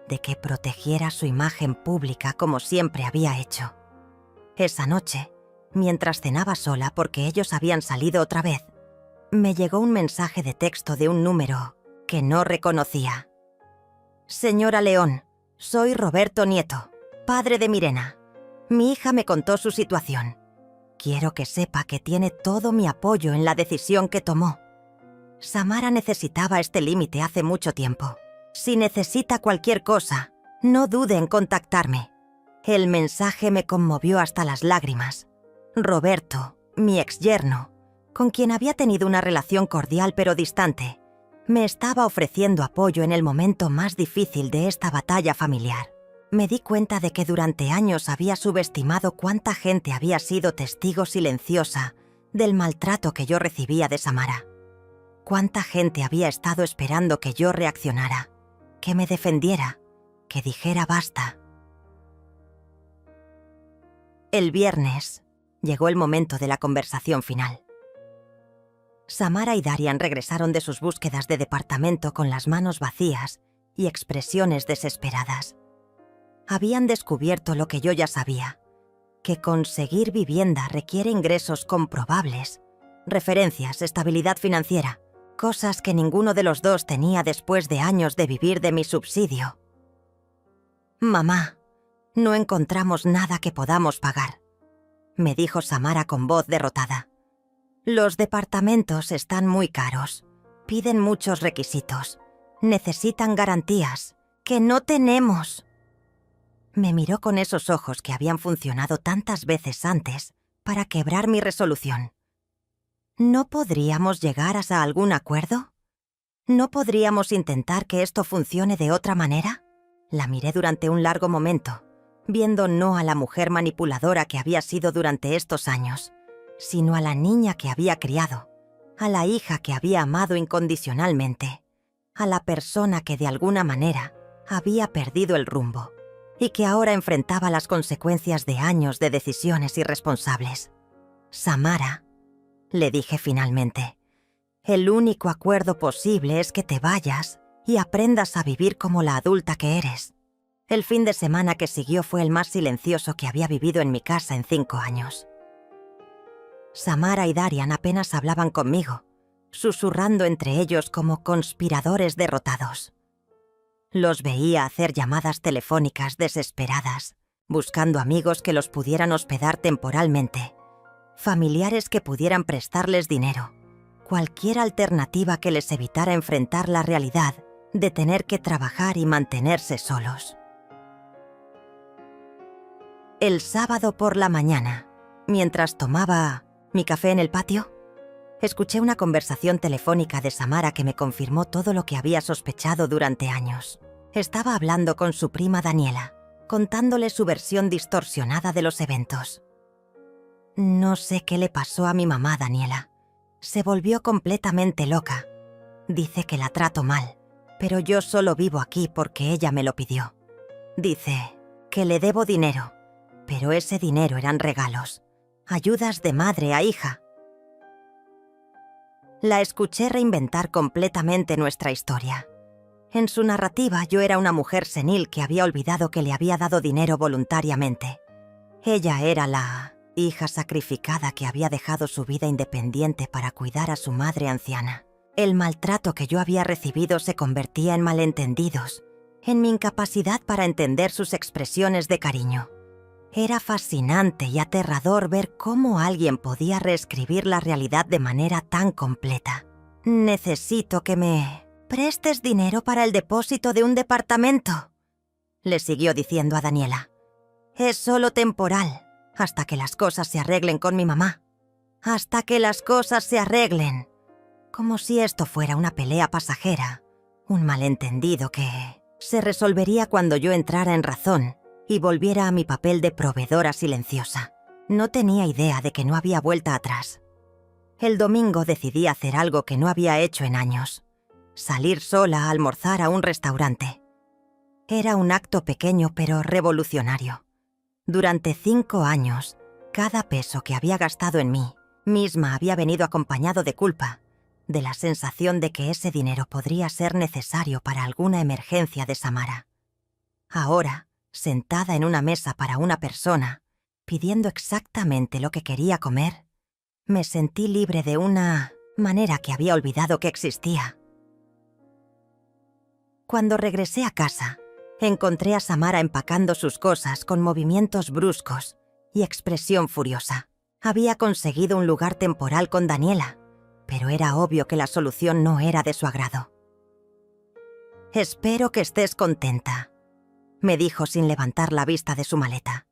de que protegiera su imagen pública como siempre había hecho. Esa noche, mientras cenaba sola porque ellos habían salido otra vez, me llegó un mensaje de texto de un número que no reconocía. «Señora León, soy Roberto Nieto, padre de Mirena. Mi hija me contó su situación. Quiero que sepa que tiene todo mi apoyo en la decisión que tomó. Samara necesitaba este límite hace mucho tiempo. Si necesita cualquier cosa, no dude en contactarme». El mensaje me conmovió hasta las lágrimas. Roberto, mi exyerno, con quien había tenido una relación cordial pero distante, me estaba ofreciendo apoyo en el momento más difícil de esta batalla familiar. Me di cuenta de que durante años había subestimado cuánta gente había sido testigo silenciosa del maltrato que yo recibía de Samara. Cuánta gente había estado esperando que yo reaccionara, que me defendiera, que dijera basta. El viernes llegó el momento de la conversación final. Samara y Darian regresaron de sus búsquedas de departamento con las manos vacías y expresiones desesperadas. Habían descubierto lo que yo ya sabía, que conseguir vivienda requiere ingresos comprobables, referencias, estabilidad financiera, cosas que ninguno de los dos tenía después de años de vivir de mi subsidio. «Mamá, no encontramos nada que podamos pagar», me dijo Samara con voz derrotada. «Los departamentos están muy caros, piden muchos requisitos, necesitan garantías, que no tenemos». Me miró con esos ojos que habían funcionado tantas veces antes para quebrar mi resolución. ¿No podríamos llegar a algún acuerdo? ¿No podríamos intentar que esto funcione de otra manera? La miré durante un largo momento, viendo no a la mujer manipuladora que había sido durante estos años, sino a la niña que había criado, a la hija que había amado incondicionalmente, a la persona que de alguna manera había perdido el rumbo y que ahora enfrentaba las consecuencias de años de decisiones irresponsables. «Samara», le dije finalmente, «el único acuerdo posible es que te vayas y aprendas a vivir como la adulta que eres». El fin de semana que siguió fue el más silencioso que había vivido en mi casa en 5 años. Samara y Darian apenas hablaban conmigo, susurrando entre ellos como conspiradores derrotados. Los veía hacer llamadas telefónicas desesperadas, buscando amigos que los pudieran hospedar temporalmente, familiares que pudieran prestarles dinero, cualquier alternativa que les evitara enfrentar la realidad de tener que trabajar y mantenerse solos. El sábado por la mañana, mientras tomaba mi café en el patio, escuché una conversación telefónica de Samara que me confirmó todo lo que había sospechado durante años. Estaba hablando con su prima Daniela, contándole su versión distorsionada de los eventos. No sé qué le pasó a mi mamá, Daniela. Se volvió completamente loca. Dice que la trato mal, pero yo solo vivo aquí porque ella me lo pidió. Dice que le debo dinero, pero ese dinero eran regalos, ayudas de madre a hija. La escuché reinventar completamente nuestra historia. En su narrativa yo era una mujer senil que había olvidado que le había dado dinero voluntariamente. Ella era la hija sacrificada que había dejado su vida independiente para cuidar a su madre anciana. El maltrato que yo había recibido se convertía en malentendidos, en mi incapacidad para entender sus expresiones de cariño. Era fascinante y aterrador ver cómo alguien podía reescribir la realidad de manera tan completa. «Necesito que me prestes dinero para el depósito de un departamento», le siguió diciendo a Daniela. «Es solo temporal, hasta que las cosas se arreglen con mi mamá. Hasta que las cosas se arreglen». Como si esto fuera una pelea pasajera, un malentendido que se resolvería cuando yo entrara en razón y volviera a mi papel de proveedora silenciosa. No tenía idea de que no había vuelta atrás. El domingo decidí hacer algo que no había hecho en años: salir sola a almorzar a un restaurante. Era un acto pequeño pero revolucionario. Durante 5 años, cada peso que había gastado en mí misma había venido acompañado de culpa, de la sensación de que ese dinero podría ser necesario para alguna emergencia de Samara. Ahora, sentada en una mesa para una persona, pidiendo exactamente lo que quería comer, me sentí libre de una manera que había olvidado que existía. Cuando regresé a casa, encontré a Samara empacando sus cosas con movimientos bruscos y expresión furiosa. Había conseguido un lugar temporal con Daniela, pero era obvio que la solución no era de su agrado. «Espero que estés contenta», me dijo sin levantar la vista de su maleta.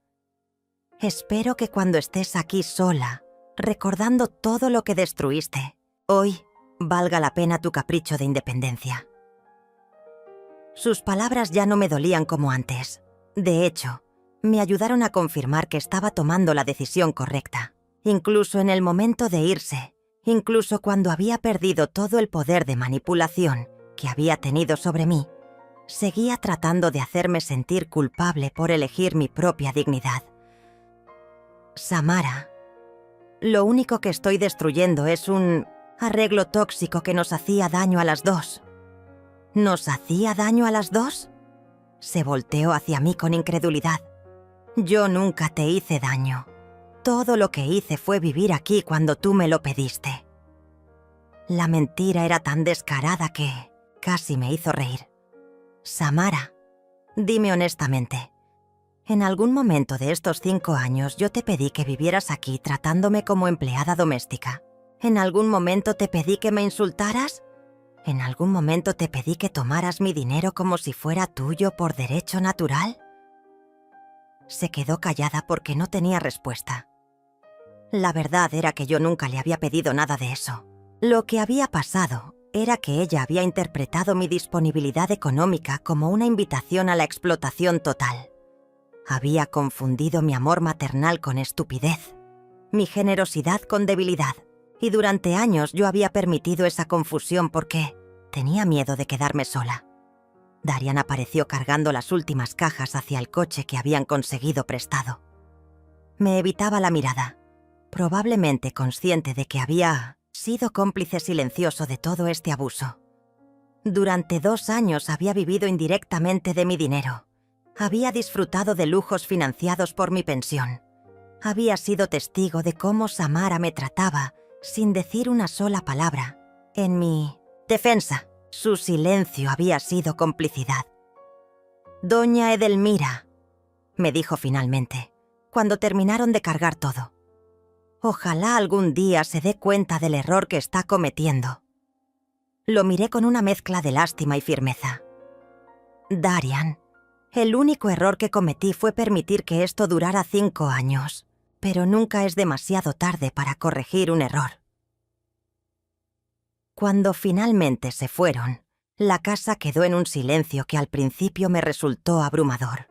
«Espero que cuando estés aquí sola, recordando todo lo que destruiste, hoy valga la pena tu capricho de independencia». Sus palabras ya no me dolían como antes. De hecho, me ayudaron a confirmar que estaba tomando la decisión correcta, incluso en el momento de irse. Incluso cuando había perdido todo el poder de manipulación que había tenido sobre mí, Seguía tratando de hacerme sentir culpable por elegir mi propia dignidad. Samara, lo único que estoy destruyendo es un arreglo tóxico que nos hacía daño a las dos. ¿Nos hacía daño a las dos? Se volteó hacia mí con incredulidad. Yo nunca te hice daño. Todo lo que hice fue vivir aquí cuando tú me lo pediste. La mentira era tan descarada que casi me hizo reír. Samara, dime honestamente, ¿en algún momento de estos 5 años yo te pedí que vivieras aquí tratándome como empleada doméstica? ¿En algún momento te pedí que me insultaras? ¿En algún momento te pedí que tomaras mi dinero como si fuera tuyo por derecho natural? Se quedó callada porque no tenía respuesta. La verdad era que yo nunca le había pedido nada de eso. Lo que había pasado era que ella había interpretado mi disponibilidad económica como una invitación a la explotación total. Había confundido mi amor maternal con estupidez, mi generosidad con debilidad, y durante años yo había permitido esa confusión porque tenía miedo de quedarme sola. Darian apareció cargando las últimas cajas hacia el coche que habían conseguido prestado. Me evitaba la mirada, probablemente consciente de que había sido cómplice silencioso de todo este abuso. Durante 2 años había vivido indirectamente de mi dinero. Había disfrutado de lujos financiados por mi pensión. Había sido testigo de cómo Samara me trataba sin decir una sola palabra. En mi defensa, su silencio había sido complicidad. «Doña Edelmira», me dijo finalmente, cuando terminaron de cargar todo. «Ojalá algún día se dé cuenta del error que está cometiendo». Lo miré con una mezcla de lástima y firmeza. «Darian, el único error que cometí fue permitir que esto durara 5 años, pero nunca es demasiado tarde para corregir un error». Cuando finalmente se fueron, la casa quedó en un silencio que al principio me resultó abrumador.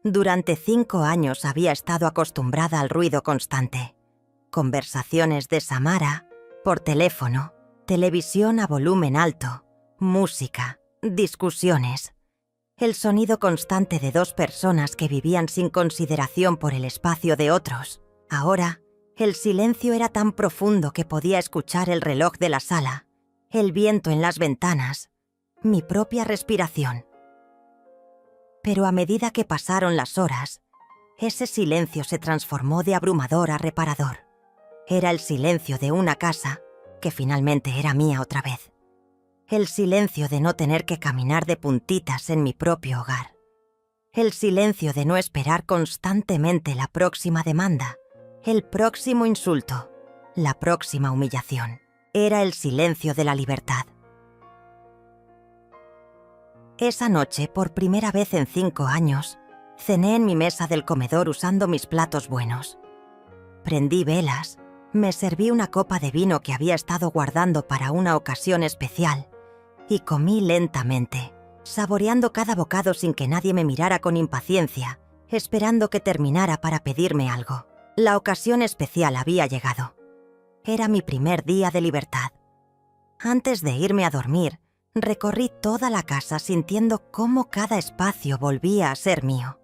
Durante 5 años había estado acostumbrada al ruido constante. Conversaciones de Samara, por teléfono, televisión a volumen alto, música, discusiones. El sonido constante de 2 personas que vivían sin consideración por el espacio de otros. Ahora, el silencio era tan profundo que podía escuchar el reloj de la sala, el viento en las ventanas, mi propia respiración. Pero a medida que pasaron las horas, ese silencio se transformó de abrumador a reparador. Era el silencio de una casa que finalmente era mía otra vez. El silencio de no tener que caminar de puntitas en mi propio hogar. El silencio de no esperar constantemente la próxima demanda, el próximo insulto, la próxima humillación. Era el silencio de la libertad. Esa noche, por primera vez en 5 años, cené en mi mesa del comedor usando mis platos buenos. Prendí velas, me serví una copa de vino que había estado guardando para una ocasión especial y comí lentamente, saboreando cada bocado sin que nadie me mirara con impaciencia, esperando que terminara para pedirme algo. La ocasión especial había llegado. Era mi primer día de libertad. Antes de irme a dormir, recorrí toda la casa sintiendo cómo cada espacio volvía a ser mío.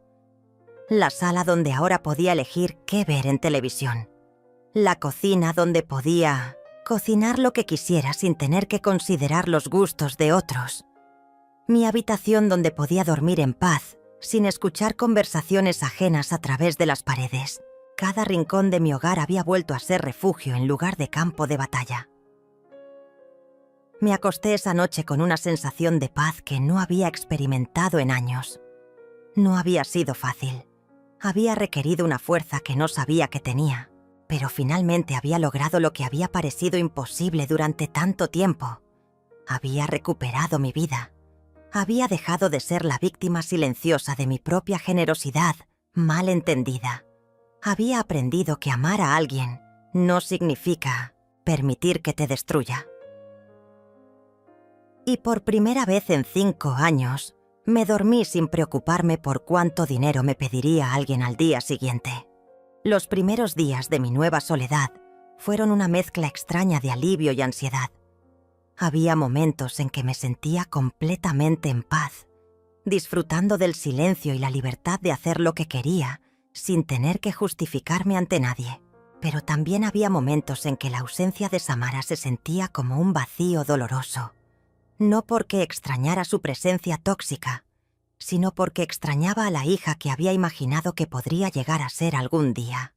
La sala donde ahora podía elegir qué ver en televisión. La cocina donde podía cocinar lo que quisiera sin tener que considerar los gustos de otros. Mi habitación donde podía dormir en paz, sin escuchar conversaciones ajenas a través de las paredes. Cada rincón de mi hogar había vuelto a ser refugio en lugar de campo de batalla. Me acosté esa noche con una sensación de paz que no había experimentado en años. No había sido fácil. Había requerido una fuerza que no sabía que tenía, pero finalmente había logrado lo que había parecido imposible durante tanto tiempo. Había recuperado mi vida. Había dejado de ser la víctima silenciosa de mi propia generosidad, mal entendida. Había aprendido que amar a alguien no significa permitir que te destruya. Y por primera vez en 5 años, me dormí sin preocuparme por cuánto dinero me pediría alguien al día siguiente. Los primeros días de mi nueva soledad fueron una mezcla extraña de alivio y ansiedad. Había momentos en que me sentía completamente en paz disfrutando del silencio y la libertad de hacer lo que quería, sin tener que justificarme ante nadie. Pero también había momentos en que la ausencia de Samara se sentía como un vacío doloroso. No porque extrañara su presencia tóxica, sino porque extrañaba a la hija que había imaginado que podría llegar a ser algún día.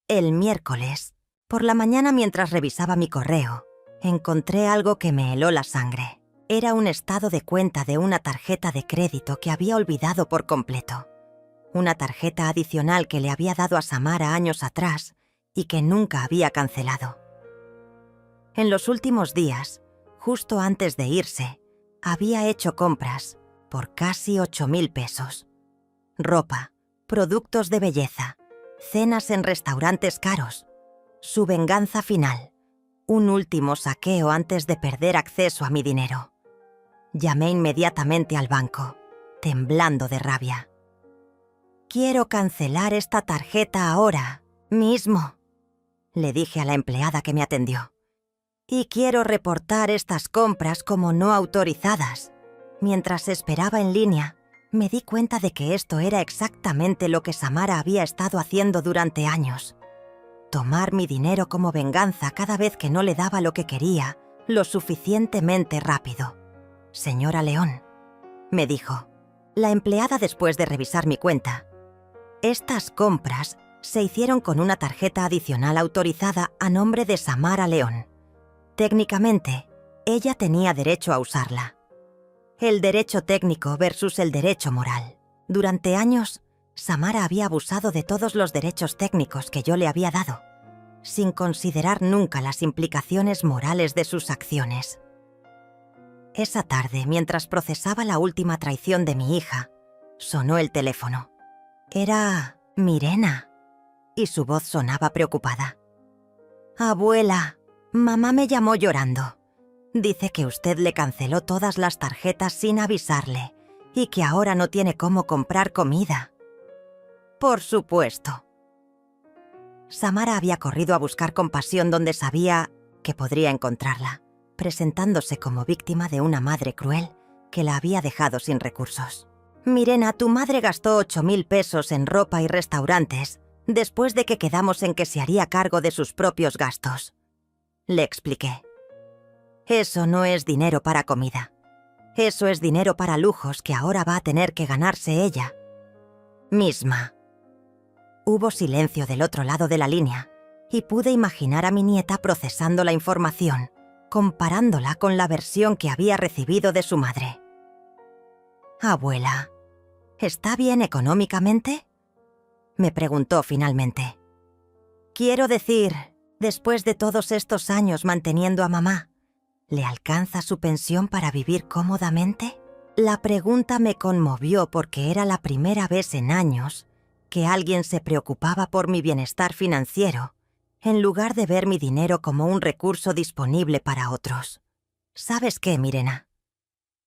El miércoles, por la mañana mientras revisaba mi correo, encontré algo que me heló la sangre. Era un estado de cuenta de una tarjeta de crédito que había olvidado por completo. Una tarjeta adicional que le había dado a Samara años atrás y que nunca había cancelado. En los últimos días, justo antes de irse, había hecho compras por casi 8.000 pesos. Ropa, productos de belleza, cenas en restaurantes caros. Su venganza final, un último saqueo antes de perder acceso a mi dinero. Llamé inmediatamente al banco, temblando de rabia. «Quiero cancelar esta tarjeta ahora, mismo», le dije a la empleada que me atendió. «Y quiero reportar estas compras como no autorizadas». Mientras esperaba en línea, me di cuenta de que esto era exactamente lo que Samara había estado haciendo durante años. Tomar mi dinero como venganza cada vez que no le daba lo que quería, lo suficientemente rápido. «Señora León», me dijo, la empleada después de revisar mi cuenta, «estas compras se hicieron con una tarjeta adicional autorizada a nombre de Samara León. Técnicamente, ella tenía derecho a usarla». El derecho técnico versus el derecho moral. Durante años, Samara había abusado de todos los derechos técnicos que yo le había dado, sin considerar nunca las implicaciones morales de sus acciones. Esa tarde, mientras procesaba la última traición de mi hija, sonó el teléfono. Era Mirena, y su voz sonaba preocupada. «Abuela, mamá me llamó llorando. Dice que usted le canceló todas las tarjetas sin avisarle y que ahora no tiene cómo comprar comida». «Por supuesto». Samara había corrido a buscar compasión donde sabía que podría encontrarla, presentándose como víctima de una madre cruel que la había dejado sin recursos. «Mirena, tu madre gastó 8.000 pesos en ropa y restaurantes después de que quedamos en que se haría cargo de sus propios gastos», le expliqué. «Eso no es dinero para comida. Eso es dinero para lujos que ahora va a tener que ganarse ella misma». Hubo silencio del otro lado de la línea y pude imaginar a mi nieta procesando la información, comparándola con la versión que había recibido de su madre. «Abuela, ¿está bien económicamente?», me preguntó finalmente. «Quiero decir, después de todos estos años manteniendo a mamá, ¿le alcanza su pensión para vivir cómodamente?». La pregunta me conmovió porque era la primera vez en años que alguien se preocupaba por mi bienestar financiero, en lugar de ver mi dinero como un recurso disponible para otros. «¿Sabes qué, Mirena?»,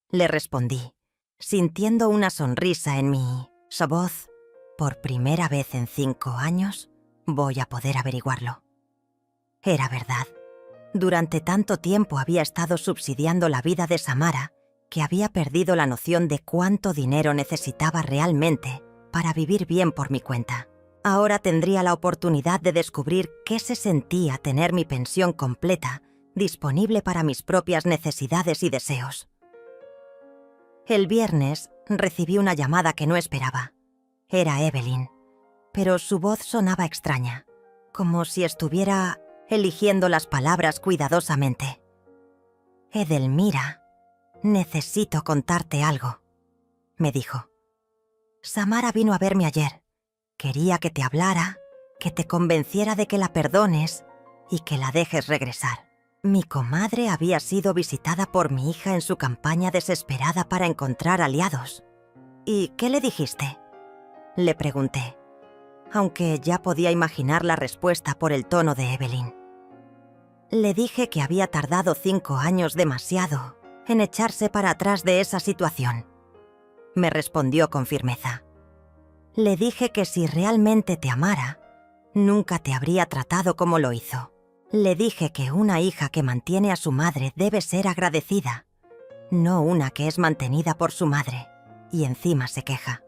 le respondí, sintiendo una sonrisa en mi voz. «Por primera vez en 5 años voy a poder averiguarlo». Era verdad. Durante tanto tiempo había estado subsidiando la vida de Samara que había perdido la noción de cuánto dinero necesitaba realmente para vivir bien por mi cuenta. Ahora tendría la oportunidad de descubrir qué se sentía tener mi pensión completa disponible para mis propias necesidades y deseos. El viernes recibí una llamada que no esperaba. Era Evelyn, pero su voz sonaba extraña, como si estuviera eligiendo las palabras cuidadosamente. «Edelmira, necesito contarte algo», me dijo. «Samara vino a verme ayer. Quería que te hablara, que te convenciera de que la perdones y que la dejes regresar. Mi comadre había sido visitada por mi hija en su campaña desesperada para encontrar aliados». «¿Y qué le dijiste?», le pregunté, aunque ya podía imaginar la respuesta por el tono de Evelyn. Le dije que había tardado 5 años demasiado en echarse para atrás de esa situación, me respondió con firmeza. Le dije que si realmente te amara, nunca te habría tratado como lo hizo. Le dije que una hija que mantiene a su madre debe ser agradecida no una que es mantenida por su madre, y encima se queja.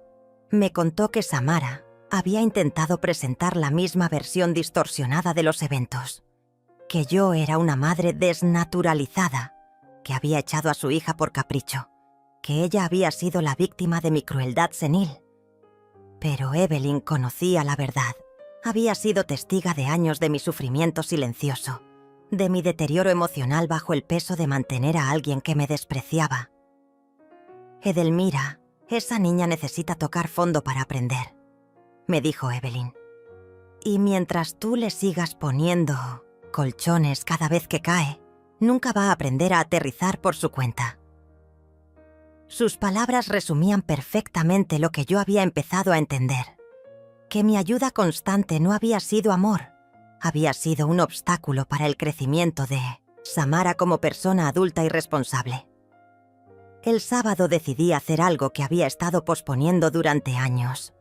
Me contó que Samara había intentado presentar la misma versión distorsionada de los eventos, que yo era una madre desnaturalizada, que había echado a su hija por capricho, que ella había sido la víctima de mi crueldad senil. Pero Evelyn conocía la verdad. Había sido testiga de años de mi sufrimiento silencioso, de mi deterioro emocional bajo el peso de mantener a alguien que me despreciaba. Edelmira, esa niña necesita tocar fondo para aprender, me dijo Evelyn. Y mientras tú le sigas poniendo colchones cada vez que cae, nunca va a aprender a aterrizar por su cuenta. Sus palabras resumían perfectamente lo que yo había empezado a entender. Que mi ayuda constante no había sido amor, había sido un obstáculo para el crecimiento de Samara como persona adulta y responsable. El sábado decidí hacer algo que había estado posponiendo durante años.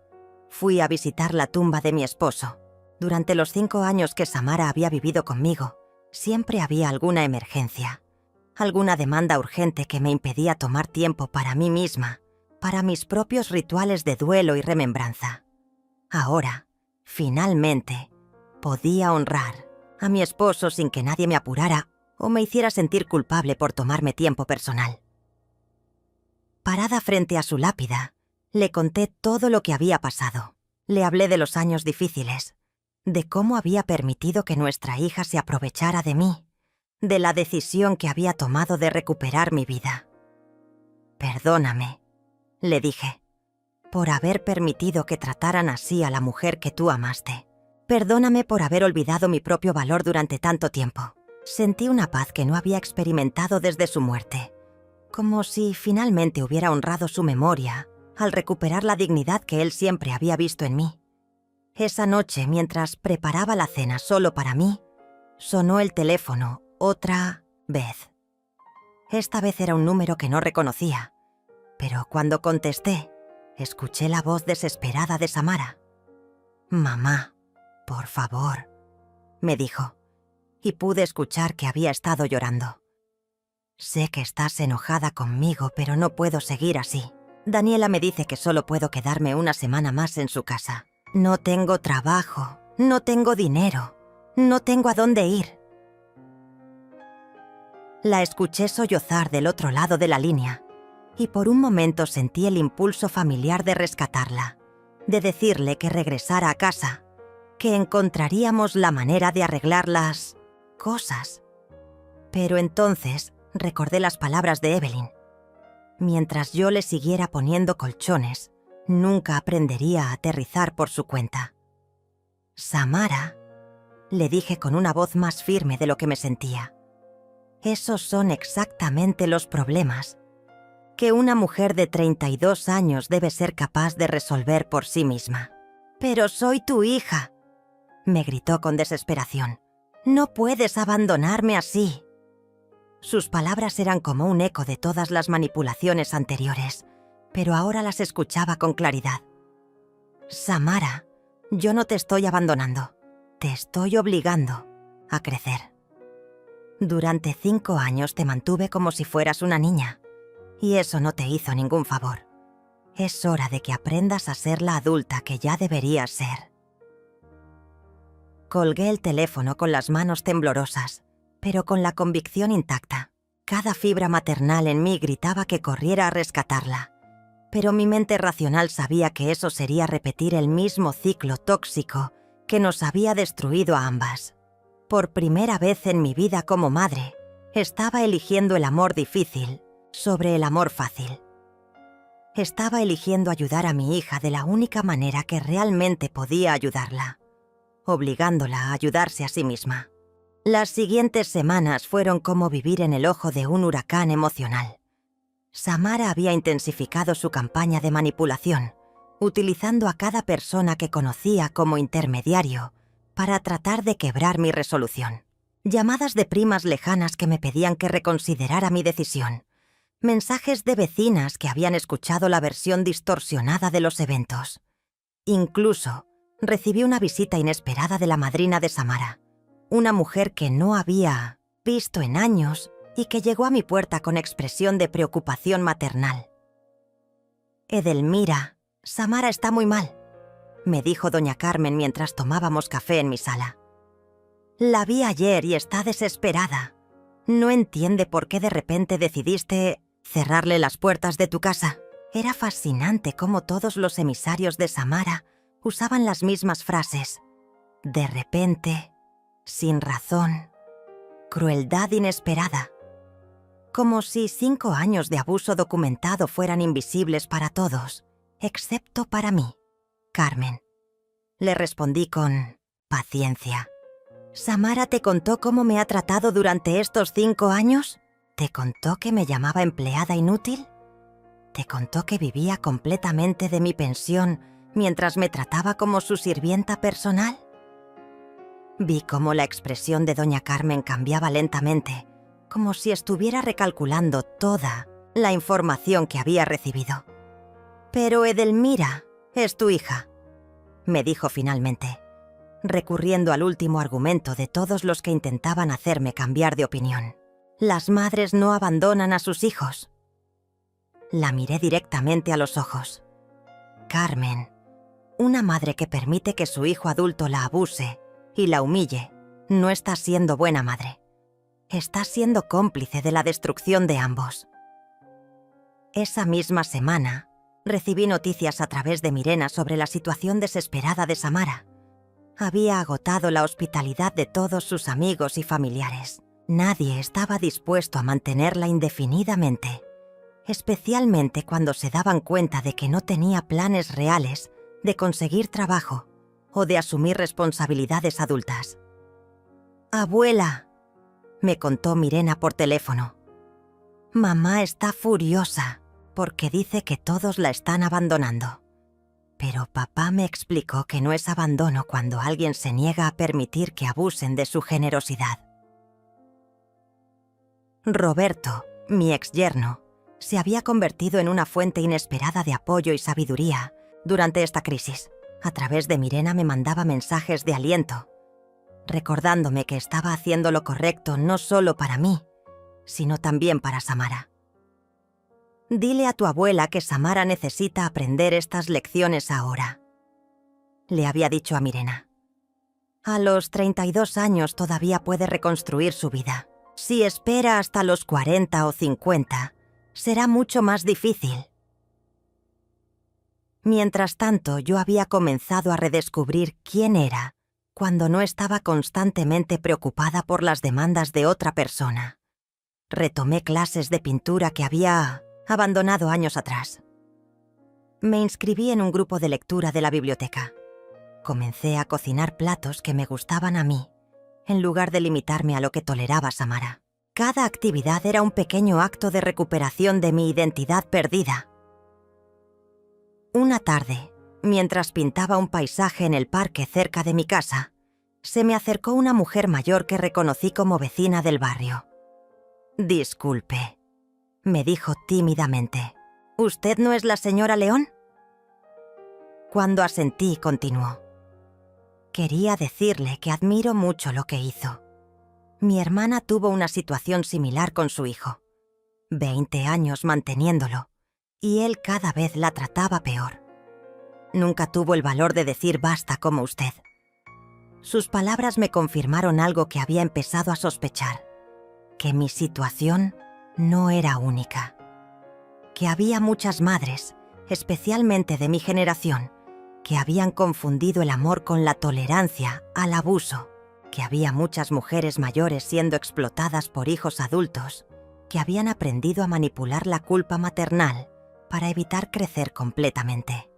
Fui a visitar la tumba de mi esposo. Durante los 5 años que Samara había vivido conmigo, siempre había alguna emergencia, alguna demanda urgente que me impedía tomar tiempo para mí misma, para mis propios rituales de duelo y remembranza. Ahora, finalmente, podía honrar a mi esposo sin que nadie me apurara o me hiciera sentir culpable por tomarme tiempo personal. Parada frente a su lápida, le conté todo lo que había pasado. Le hablé de los años difíciles, de cómo había permitido que nuestra hija se aprovechara de mí, de la decisión que había tomado de recuperar mi vida. Perdóname, le dije, por haber permitido que trataran así a la mujer que tú amaste. Perdóname por haber olvidado mi propio valor durante tanto tiempo. Sentí una paz que no había experimentado desde su muerte, como si finalmente hubiera honrado su memoria al recuperar la dignidad que él siempre había visto en mí. Esa noche, mientras preparaba la cena solo para mí, sonó el teléfono otra vez. Esta vez era un número que no reconocía, pero cuando contesté, escuché la voz desesperada de Samara. «Mamá, por favor», me dijo, y pude escuchar que había estado llorando. «Sé que estás enojada conmigo, pero no puedo seguir así. Daniela me dice que solo puedo quedarme una semana más en su casa. No tengo trabajo, no tengo dinero, no tengo a dónde ir». La escuché sollozar del otro lado de la línea, y por un momento sentí el impulso familiar de rescatarla, de decirle que regresara a casa, que encontraríamos la manera de arreglar las cosas. Pero entonces recordé las palabras de Evelyn. Mientras yo le siguiera poniendo colchones, nunca aprendería a aterrizar por su cuenta. «Samara», le dije con una voz más firme de lo que me sentía, «esos son exactamente los problemas que una mujer de 32 años debe ser capaz de resolver por sí misma». «Pero soy tu hija», me gritó con desesperación. «No puedes abandonarme así». Sus palabras eran como un eco de todas las manipulaciones anteriores, pero ahora las escuchaba con claridad. «Samara, yo no te estoy abandonando, te estoy obligando a crecer. Durante 5 años te mantuve como si fueras una niña, y eso no te hizo ningún favor. Es hora de que aprendas a ser la adulta que ya deberías ser». Colgué el teléfono con las manos temblorosas, pero con la convicción intacta. Cada fibra maternal en mí gritaba que corriera a rescatarla, pero mi mente racional sabía que eso sería repetir el mismo ciclo tóxico que nos había destruido a ambas. Por primera vez en mi vida como madre, estaba eligiendo el amor difícil sobre el amor fácil. Estaba eligiendo ayudar a mi hija de la única manera que realmente podía ayudarla, obligándola a ayudarse a sí misma. Las siguientes semanas fueron como vivir en el ojo de un huracán emocional. Samara había intensificado su campaña de manipulación, utilizando a cada persona que conocía como intermediario para tratar de quebrar mi resolución. Llamadas de primas lejanas que me pedían que reconsiderara mi decisión. Mensajes de vecinas que habían escuchado la versión distorsionada de los eventos. Incluso recibí una visita inesperada de la madrina de Samara, una mujer que no había visto en años y que llegó a mi puerta con expresión de preocupación maternal. «Edelmira, Samara está muy mal», me dijo doña Carmen mientras tomábamos café en mi sala. «La vi ayer y está desesperada. No entiende por qué de repente decidiste cerrarle las puertas de tu casa». Era fascinante cómo todos los emisarios de Samara usaban las mismas frases. De repente, sin razón, crueldad inesperada. Como si 5 años de abuso documentado fueran invisibles para todos, excepto para mí, Carmen. Le respondí con paciencia. ¿Samara te contó cómo me ha tratado durante estos 5 años? ¿Te contó que me llamaba empleada inútil? ¿Te contó que vivía completamente de mi pensión mientras me trataba como su sirvienta personal? Vi cómo la expresión de doña Carmen cambiaba lentamente, como si estuviera recalculando toda la información que había recibido. «Pero Edelmira es tu hija», me dijo finalmente, recurriendo al último argumento de todos los que intentaban hacerme cambiar de opinión. «Las madres no abandonan a sus hijos». La miré directamente a los ojos. Carmen, una madre que permite que su hijo adulto la abuse y la humille, no está siendo buena madre. Está siendo cómplice de la destrucción de ambos. Esa misma semana, recibí noticias a través de Mirena sobre la situación desesperada de Samara. Había agotado la hospitalidad de todos sus amigos y familiares. Nadie estaba dispuesto a mantenerla indefinidamente, especialmente cuando se daban cuenta de que no tenía planes reales de conseguir trabajo o de asumir responsabilidades adultas. «Abuela», me contó Mirena por teléfono, «mamá está furiosa porque dice que todos la están abandonando. Pero papá me explicó que no es abandono cuando alguien se niega a permitir que abusen de su generosidad». Roberto, mi exyerno, se había convertido en una fuente inesperada de apoyo y sabiduría durante esta crisis. A través de Mirena me mandaba mensajes de aliento, recordándome que estaba haciendo lo correcto no solo para mí, sino también para Samara. «Dile a tu abuela que Samara necesita aprender estas lecciones ahora», le había dicho a Mirena. «A los 32 años todavía puede reconstruir su vida. Si espera hasta los 40 o 50, será mucho más difícil». Mientras tanto, yo había comenzado a redescubrir quién era cuando no estaba constantemente preocupada por las demandas de otra persona. Retomé clases de pintura que había abandonado años atrás. Me inscribí en un grupo de lectura de la biblioteca. Comencé a cocinar platos que me gustaban a mí, en lugar de limitarme a lo que toleraba Samara. Cada actividad era un pequeño acto de recuperación de mi identidad perdida. Una tarde, mientras pintaba un paisaje en el parque cerca de mi casa, se me acercó una mujer mayor que reconocí como vecina del barrio. «Disculpe», me dijo tímidamente, «¿usted no es la señora León?». Cuando asentí, continuó. «Quería decirle que admiro mucho lo que hizo. Mi hermana tuvo una situación similar con su hijo. 20 años manteniéndolo, y él cada vez la trataba peor. Nunca tuvo el valor de decir basta como usted». Sus palabras me confirmaron algo que había empezado a sospechar, que mi situación no era única. Que había muchas madres, especialmente de mi generación, que habían confundido el amor con la tolerancia al abuso, que había muchas mujeres mayores siendo explotadas por hijos adultos, que habían aprendido a manipular la culpa maternal para evitar crecer completamente.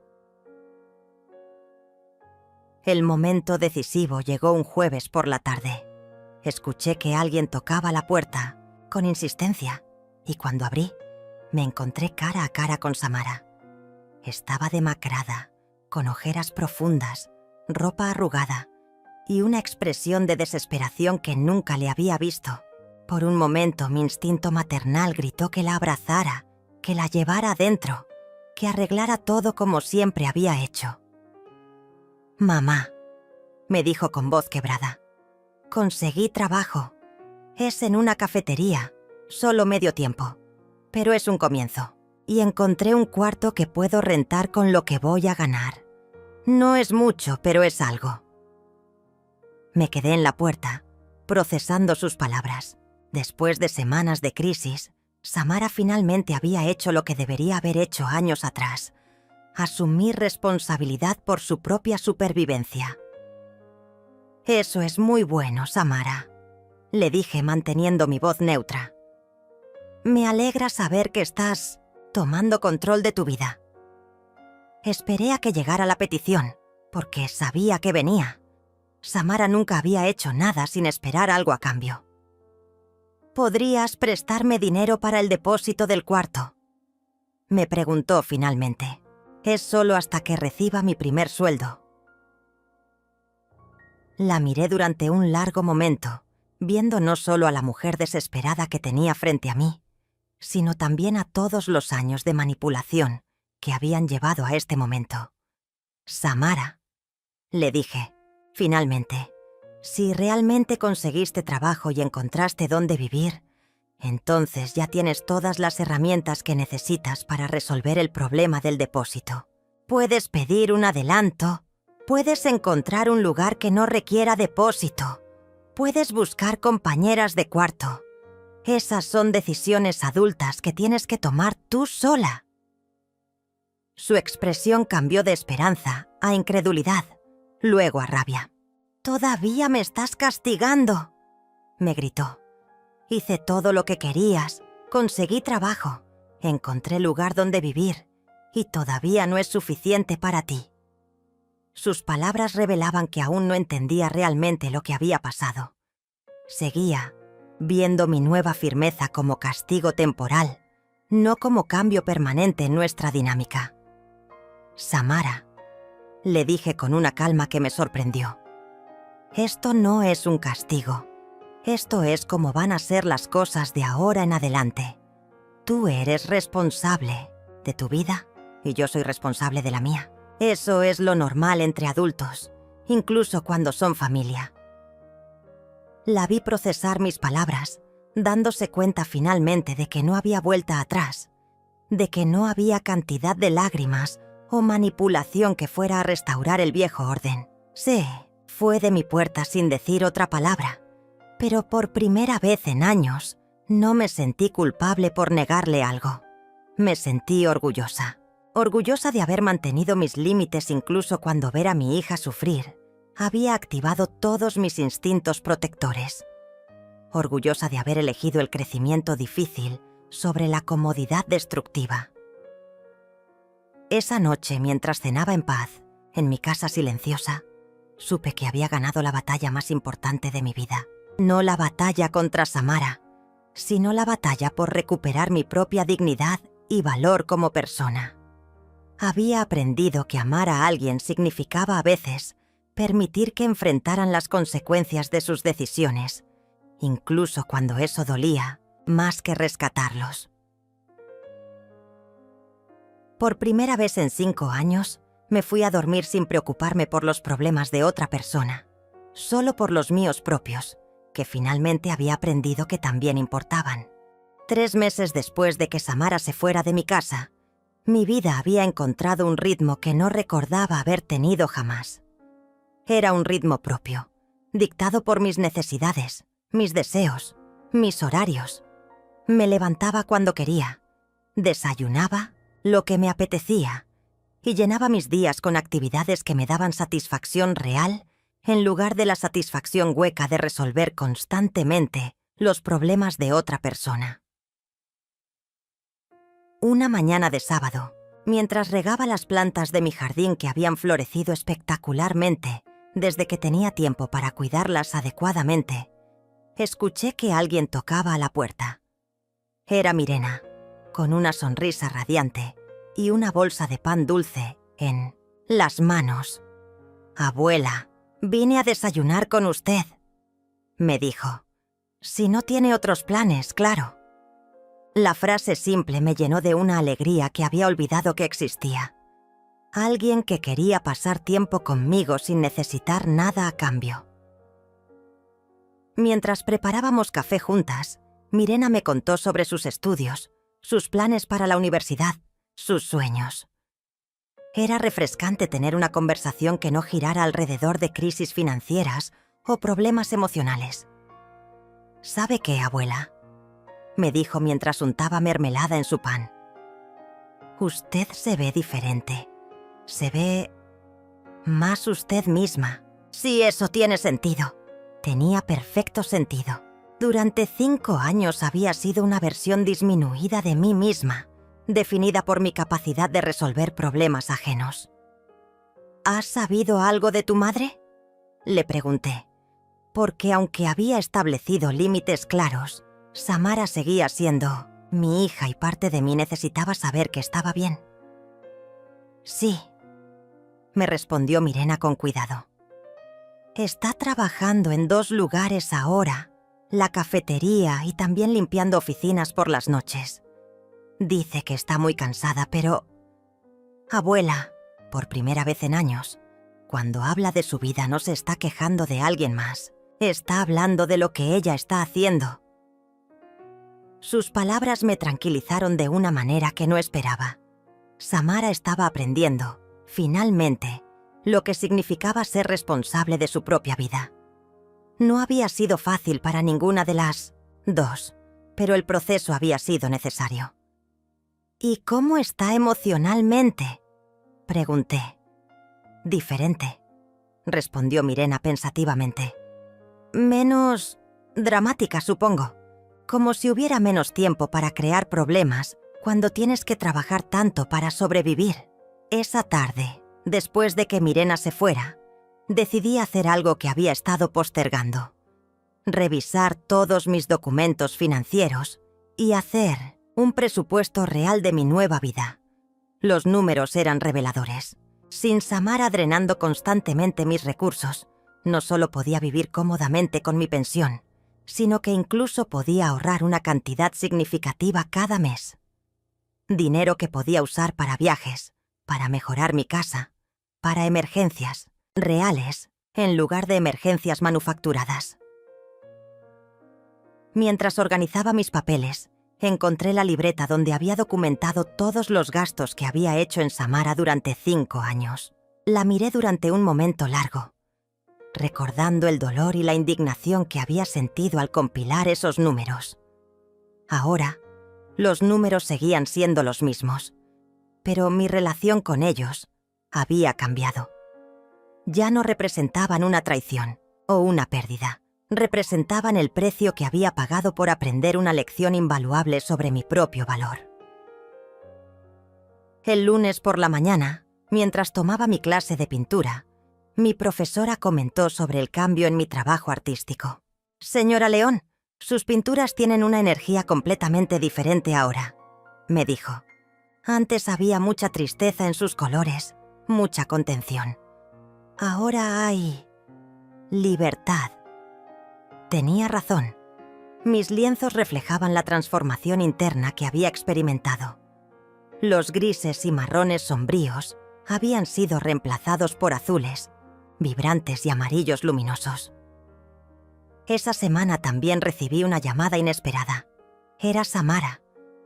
El momento decisivo llegó un jueves por la tarde. Escuché que alguien tocaba la puerta, con insistencia, y cuando abrí, me encontré cara a cara con Samara. Estaba demacrada, con ojeras profundas, ropa arrugada y una expresión de desesperación que nunca le había visto. Por un momento mi instinto maternal gritó que la abrazara, que la llevara adentro, que arreglara todo como siempre había hecho. «Mamá», me dijo con voz quebrada, «conseguí trabajo. Es en una cafetería, Solo medio tiempo, pero es un comienzo. Y encontré un cuarto que puedo rentar con lo que voy a ganar. No es mucho, pero es algo. Me quedé en la puerta, procesando sus palabras. Después de semanas de crisis, Samara finalmente había hecho lo que debería haber hecho años atrás: asumir responsabilidad por su propia supervivencia. «Eso es muy bueno, Samara», le dije manteniendo mi voz neutra. «Me alegra saber que estás tomando control de tu vida». Esperé a que llegara la petición, porque sabía que venía. Samara nunca había hecho nada sin esperar algo a cambio. «¿Podrías prestarme dinero para el depósito del cuarto?», me preguntó finalmente. «Es solo hasta que reciba mi primer sueldo». La miré durante un largo momento, viendo no solo a la mujer desesperada que tenía frente a mí, sino también a todos los años de manipulación que habían llevado a este momento. «Samara», le dije, finalmente, «si realmente conseguiste trabajo y encontraste dónde vivir, entonces ya tienes todas las herramientas que necesitas para resolver el problema del depósito. Puedes pedir un adelanto, puedes encontrar un lugar que no requiera depósito, puedes buscar compañeras de cuarto. Esas son decisiones adultas que tienes que tomar tú sola». Su expresión cambió de esperanza a incredulidad, luego a rabia. «¿Todavía me estás castigando?», me gritó. «Hice todo lo que querías, conseguí trabajo, encontré lugar donde vivir, y todavía no es suficiente para ti». Sus palabras revelaban que aún no entendía realmente lo que había pasado. Seguía viendo mi nueva firmeza como castigo temporal, no como cambio permanente en nuestra dinámica. «Samara», le dije con una calma que me sorprendió, «esto no es un castigo. Esto es como van a ser las cosas de ahora en adelante. Tú eres responsable de tu vida y yo soy responsable de la mía. Eso es lo normal entre adultos, incluso cuando son familia». La vi procesar mis palabras, dándose cuenta finalmente de que no había vuelta atrás, de que no había cantidad de lágrimas o manipulación que fuera a restaurar el viejo orden. Se fue de mi puerta sin decir otra palabra, pero por primera vez en años no me sentí culpable por negarle algo. Me sentí orgullosa. Orgullosa de haber mantenido mis límites incluso cuando ver a mi hija sufrir había activado todos mis instintos protectores. Orgullosa de haber elegido el crecimiento difícil sobre la comodidad destructiva. Esa noche, mientras cenaba en paz, en mi casa silenciosa, supe que había ganado la batalla más importante de mi vida. No la batalla contra Samara, sino la batalla por recuperar mi propia dignidad y valor como persona. Había aprendido que amar a alguien significaba a veces permitir que enfrentaran las consecuencias de sus decisiones, incluso cuando eso dolía más que rescatarlos. Por primera vez en 5 años, me fui a dormir sin preocuparme por los problemas de otra persona, solo por los míos propios, que finalmente había aprendido que también importaban. 3 meses después de que Samara se fuera de mi casa, mi vida había encontrado un ritmo que no recordaba haber tenido jamás. Era un ritmo propio, dictado por mis necesidades, mis deseos, mis horarios. Me levantaba cuando quería, desayunaba lo que me apetecía y llenaba mis días con actividades que me daban satisfacción real en lugar de la satisfacción hueca de resolver constantemente los problemas de otra persona. Una mañana de sábado, mientras regaba las plantas de mi jardín que habían florecido espectacularmente desde que tenía tiempo para cuidarlas adecuadamente, escuché que alguien tocaba a la puerta. Era Mirena, con una sonrisa radiante y una bolsa de pan dulce en las manos. «Abuela, vine a desayunar con usted», me dijo. «Si no tiene otros planes, claro». La frase simple me llenó de una alegría que había olvidado que existía. Alguien que quería pasar tiempo conmigo sin necesitar nada a cambio. Mientras preparábamos café juntas, Mirena me contó sobre sus estudios, sus planes para la universidad, sus sueños. Era refrescante tener una conversación que no girara alrededor de crisis financieras o problemas emocionales. ¿Sabe qué, abuela?, me dijo mientras untaba mermelada en su pan. Usted se ve diferente. Se ve más usted misma. Sí, eso tiene sentido. Tenía perfecto sentido. Durante 5 años había sido una versión disminuida de mí misma, definida por mi capacidad de resolver problemas ajenos. ¿Has sabido algo de tu madre?, le pregunté, porque aunque había establecido límites claros, Samara seguía siendo mi hija y parte de mí necesitaba saber que estaba bien. Sí, me respondió Mirena con cuidado. Está trabajando en 2 lugares ahora, la cafetería y también limpiando oficinas por las noches. Dice que está muy cansada, pero... Abuela, por primera vez en años, cuando habla de su vida no se está quejando de alguien más. Está hablando de lo que ella está haciendo. Sus palabras me tranquilizaron de una manera que no esperaba. Samara estaba aprendiendo, finalmente, lo que significaba ser responsable de su propia vida. No había sido fácil para ninguna de las 2, pero el proceso había sido necesario. ¿Y cómo está emocionalmente?, pregunté. Diferente, respondió Mirena pensativamente. Menos dramática, supongo. Como si hubiera menos tiempo para crear problemas cuando tienes que trabajar tanto para sobrevivir. Esa tarde, después de que Mirena se fuera, decidí hacer algo que había estado postergando. Revisar todos mis documentos financieros y hacer un presupuesto real de mi nueva vida. Los números eran reveladores. Sin Samara drenando constantemente mis recursos, no solo podía vivir cómodamente con mi pensión, sino que incluso podía ahorrar una cantidad significativa cada mes. Dinero que podía usar para viajes, para mejorar mi casa, para emergencias reales, en lugar de emergencias manufacturadas. Mientras organizaba mis papeles, encontré la libreta donde había documentado todos los gastos que había hecho en Samara durante 5 años. La miré durante un momento largo, recordando el dolor y la indignación que había sentido al compilar esos números. Ahora, los números seguían siendo los mismos, pero mi relación con ellos había cambiado. Ya no representaban una traición o una pérdida. Representaban el precio que había pagado por aprender una lección invaluable sobre mi propio valor. El lunes por la mañana, mientras tomaba mi clase de pintura, mi profesora comentó sobre el cambio en mi trabajo artístico. «Señora León, sus pinturas tienen una energía completamente diferente ahora», me dijo. «Antes había mucha tristeza en sus colores, mucha contención. Ahora hay libertad». Tenía razón. Mis lienzos reflejaban la transformación interna que había experimentado. Los grises y marrones sombríos habían sido reemplazados por azules, vibrantes y amarillos luminosos. Esa semana también recibí una llamada inesperada. Era Samara,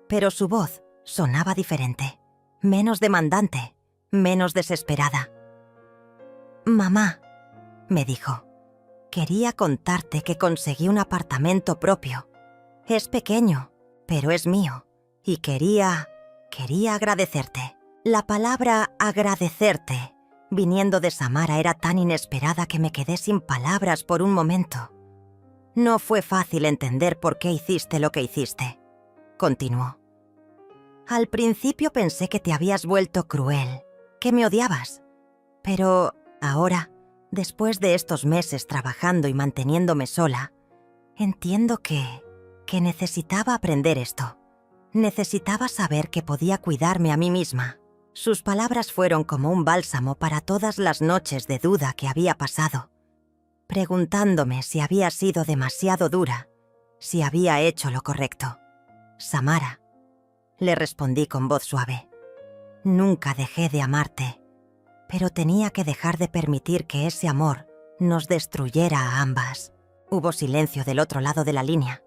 pero su voz sonaba diferente, menos demandante, menos desesperada. «Mamá», me dijo, «quería contarte que conseguí un apartamento propio. Es pequeño, pero es mío, y quería agradecerte». La palabra agradecerte, viniendo de Samara, era tan inesperada que me quedé sin palabras por un momento. «No fue fácil entender por qué hiciste lo que hiciste», continuó. «Al principio pensé que te habías vuelto cruel, que me odiabas. Pero ahora, después de estos meses trabajando y manteniéndome sola, entiendo que necesitaba aprender esto. Necesitaba saber que podía cuidarme a mí misma». Sus palabras fueron como un bálsamo para todas las noches de duda que había pasado, preguntándome si había sido demasiado dura, si había hecho lo correcto. «Samara», le respondí con voz suave, «nunca dejé de amarte, pero tenía que dejar de permitir que ese amor nos destruyera a ambas». Hubo silencio del otro lado de la línea.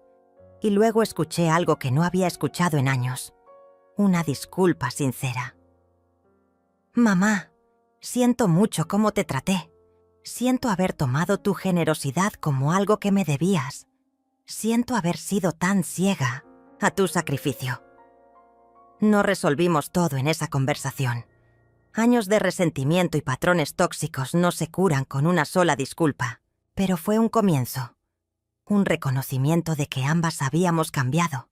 y luego escuché algo que no había escuchado en años. Una disculpa sincera. «Mamá, siento mucho cómo te traté. Siento haber tomado tu generosidad como algo que me debías. Siento haber sido tan ciega a tu sacrificio». No resolvimos todo en esa conversación. Años de resentimiento y patrones tóxicos no se curan con una sola disculpa, pero fue un comienzo. Un reconocimiento de que ambas habíamos cambiado,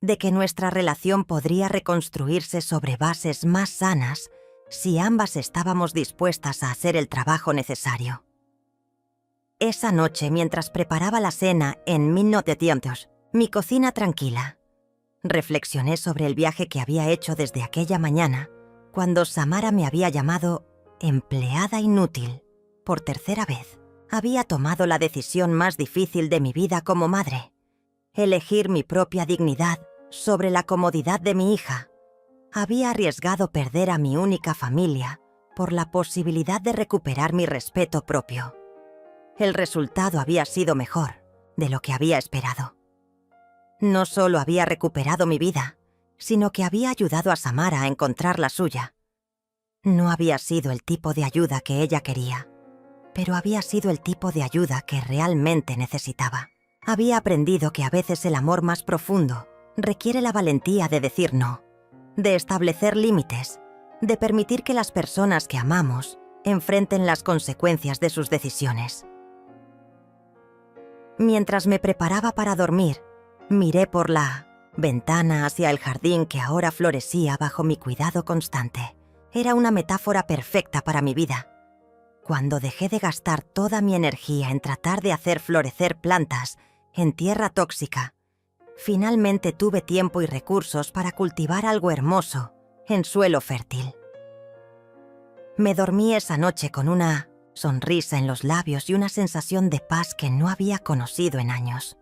de que nuestra relación podría reconstruirse sobre bases más sanas si ambas estábamos dispuestas a hacer el trabajo necesario. Esa noche, mientras preparaba la cena en Minot de Tiempos, mi cocina tranquila, reflexioné sobre el viaje que había hecho desde aquella mañana, cuando Samara me había llamado empleada inútil por tercera vez. Había tomado la decisión más difícil de mi vida como madre: elegir mi propia dignidad sobre la comodidad de mi hija. Había arriesgado perder a mi única familia por la posibilidad de recuperar mi respeto propio. El resultado había sido mejor de lo que había esperado. No solo había recuperado mi vida, sino que había ayudado a Samara a encontrar la suya. No había sido el tipo de ayuda que ella quería, pero había sido el tipo de ayuda que realmente necesitaba. Había aprendido que a veces el amor más profundo requiere la valentía de decir no, de establecer límites, de permitir que las personas que amamos enfrenten las consecuencias de sus decisiones. Mientras me preparaba para dormir, miré por la ventana hacia el jardín que ahora florecía bajo mi cuidado constante. Era una metáfora perfecta para mi vida. Cuando dejé de gastar toda mi energía en tratar de hacer florecer plantas en tierra tóxica, finalmente tuve tiempo y recursos para cultivar algo hermoso en suelo fértil. Me dormí esa noche con una sonrisa en los labios y una sensación de paz que no había conocido en años.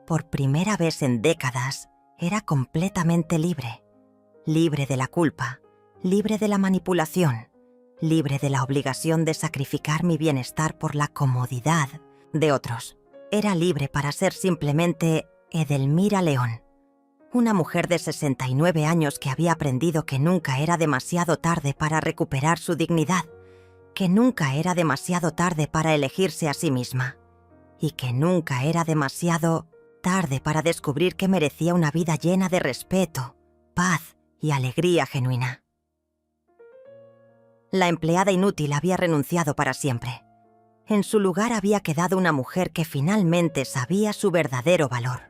Por primera vez en décadas, era completamente libre. Libre de la culpa, libre de la manipulación, libre de la obligación de sacrificar mi bienestar por la comodidad de otros. Era libre para ser simplemente Edelmira León, una mujer de 69 años que había aprendido que nunca era demasiado tarde para recuperar su dignidad, que nunca era demasiado tarde para elegirse a sí misma, y que nunca era demasiado tarde para descubrir que merecía una vida llena de respeto, paz y alegría genuina. La empleada inútil había renunciado para siempre. En su lugar había quedado una mujer que finalmente sabía su verdadero valor.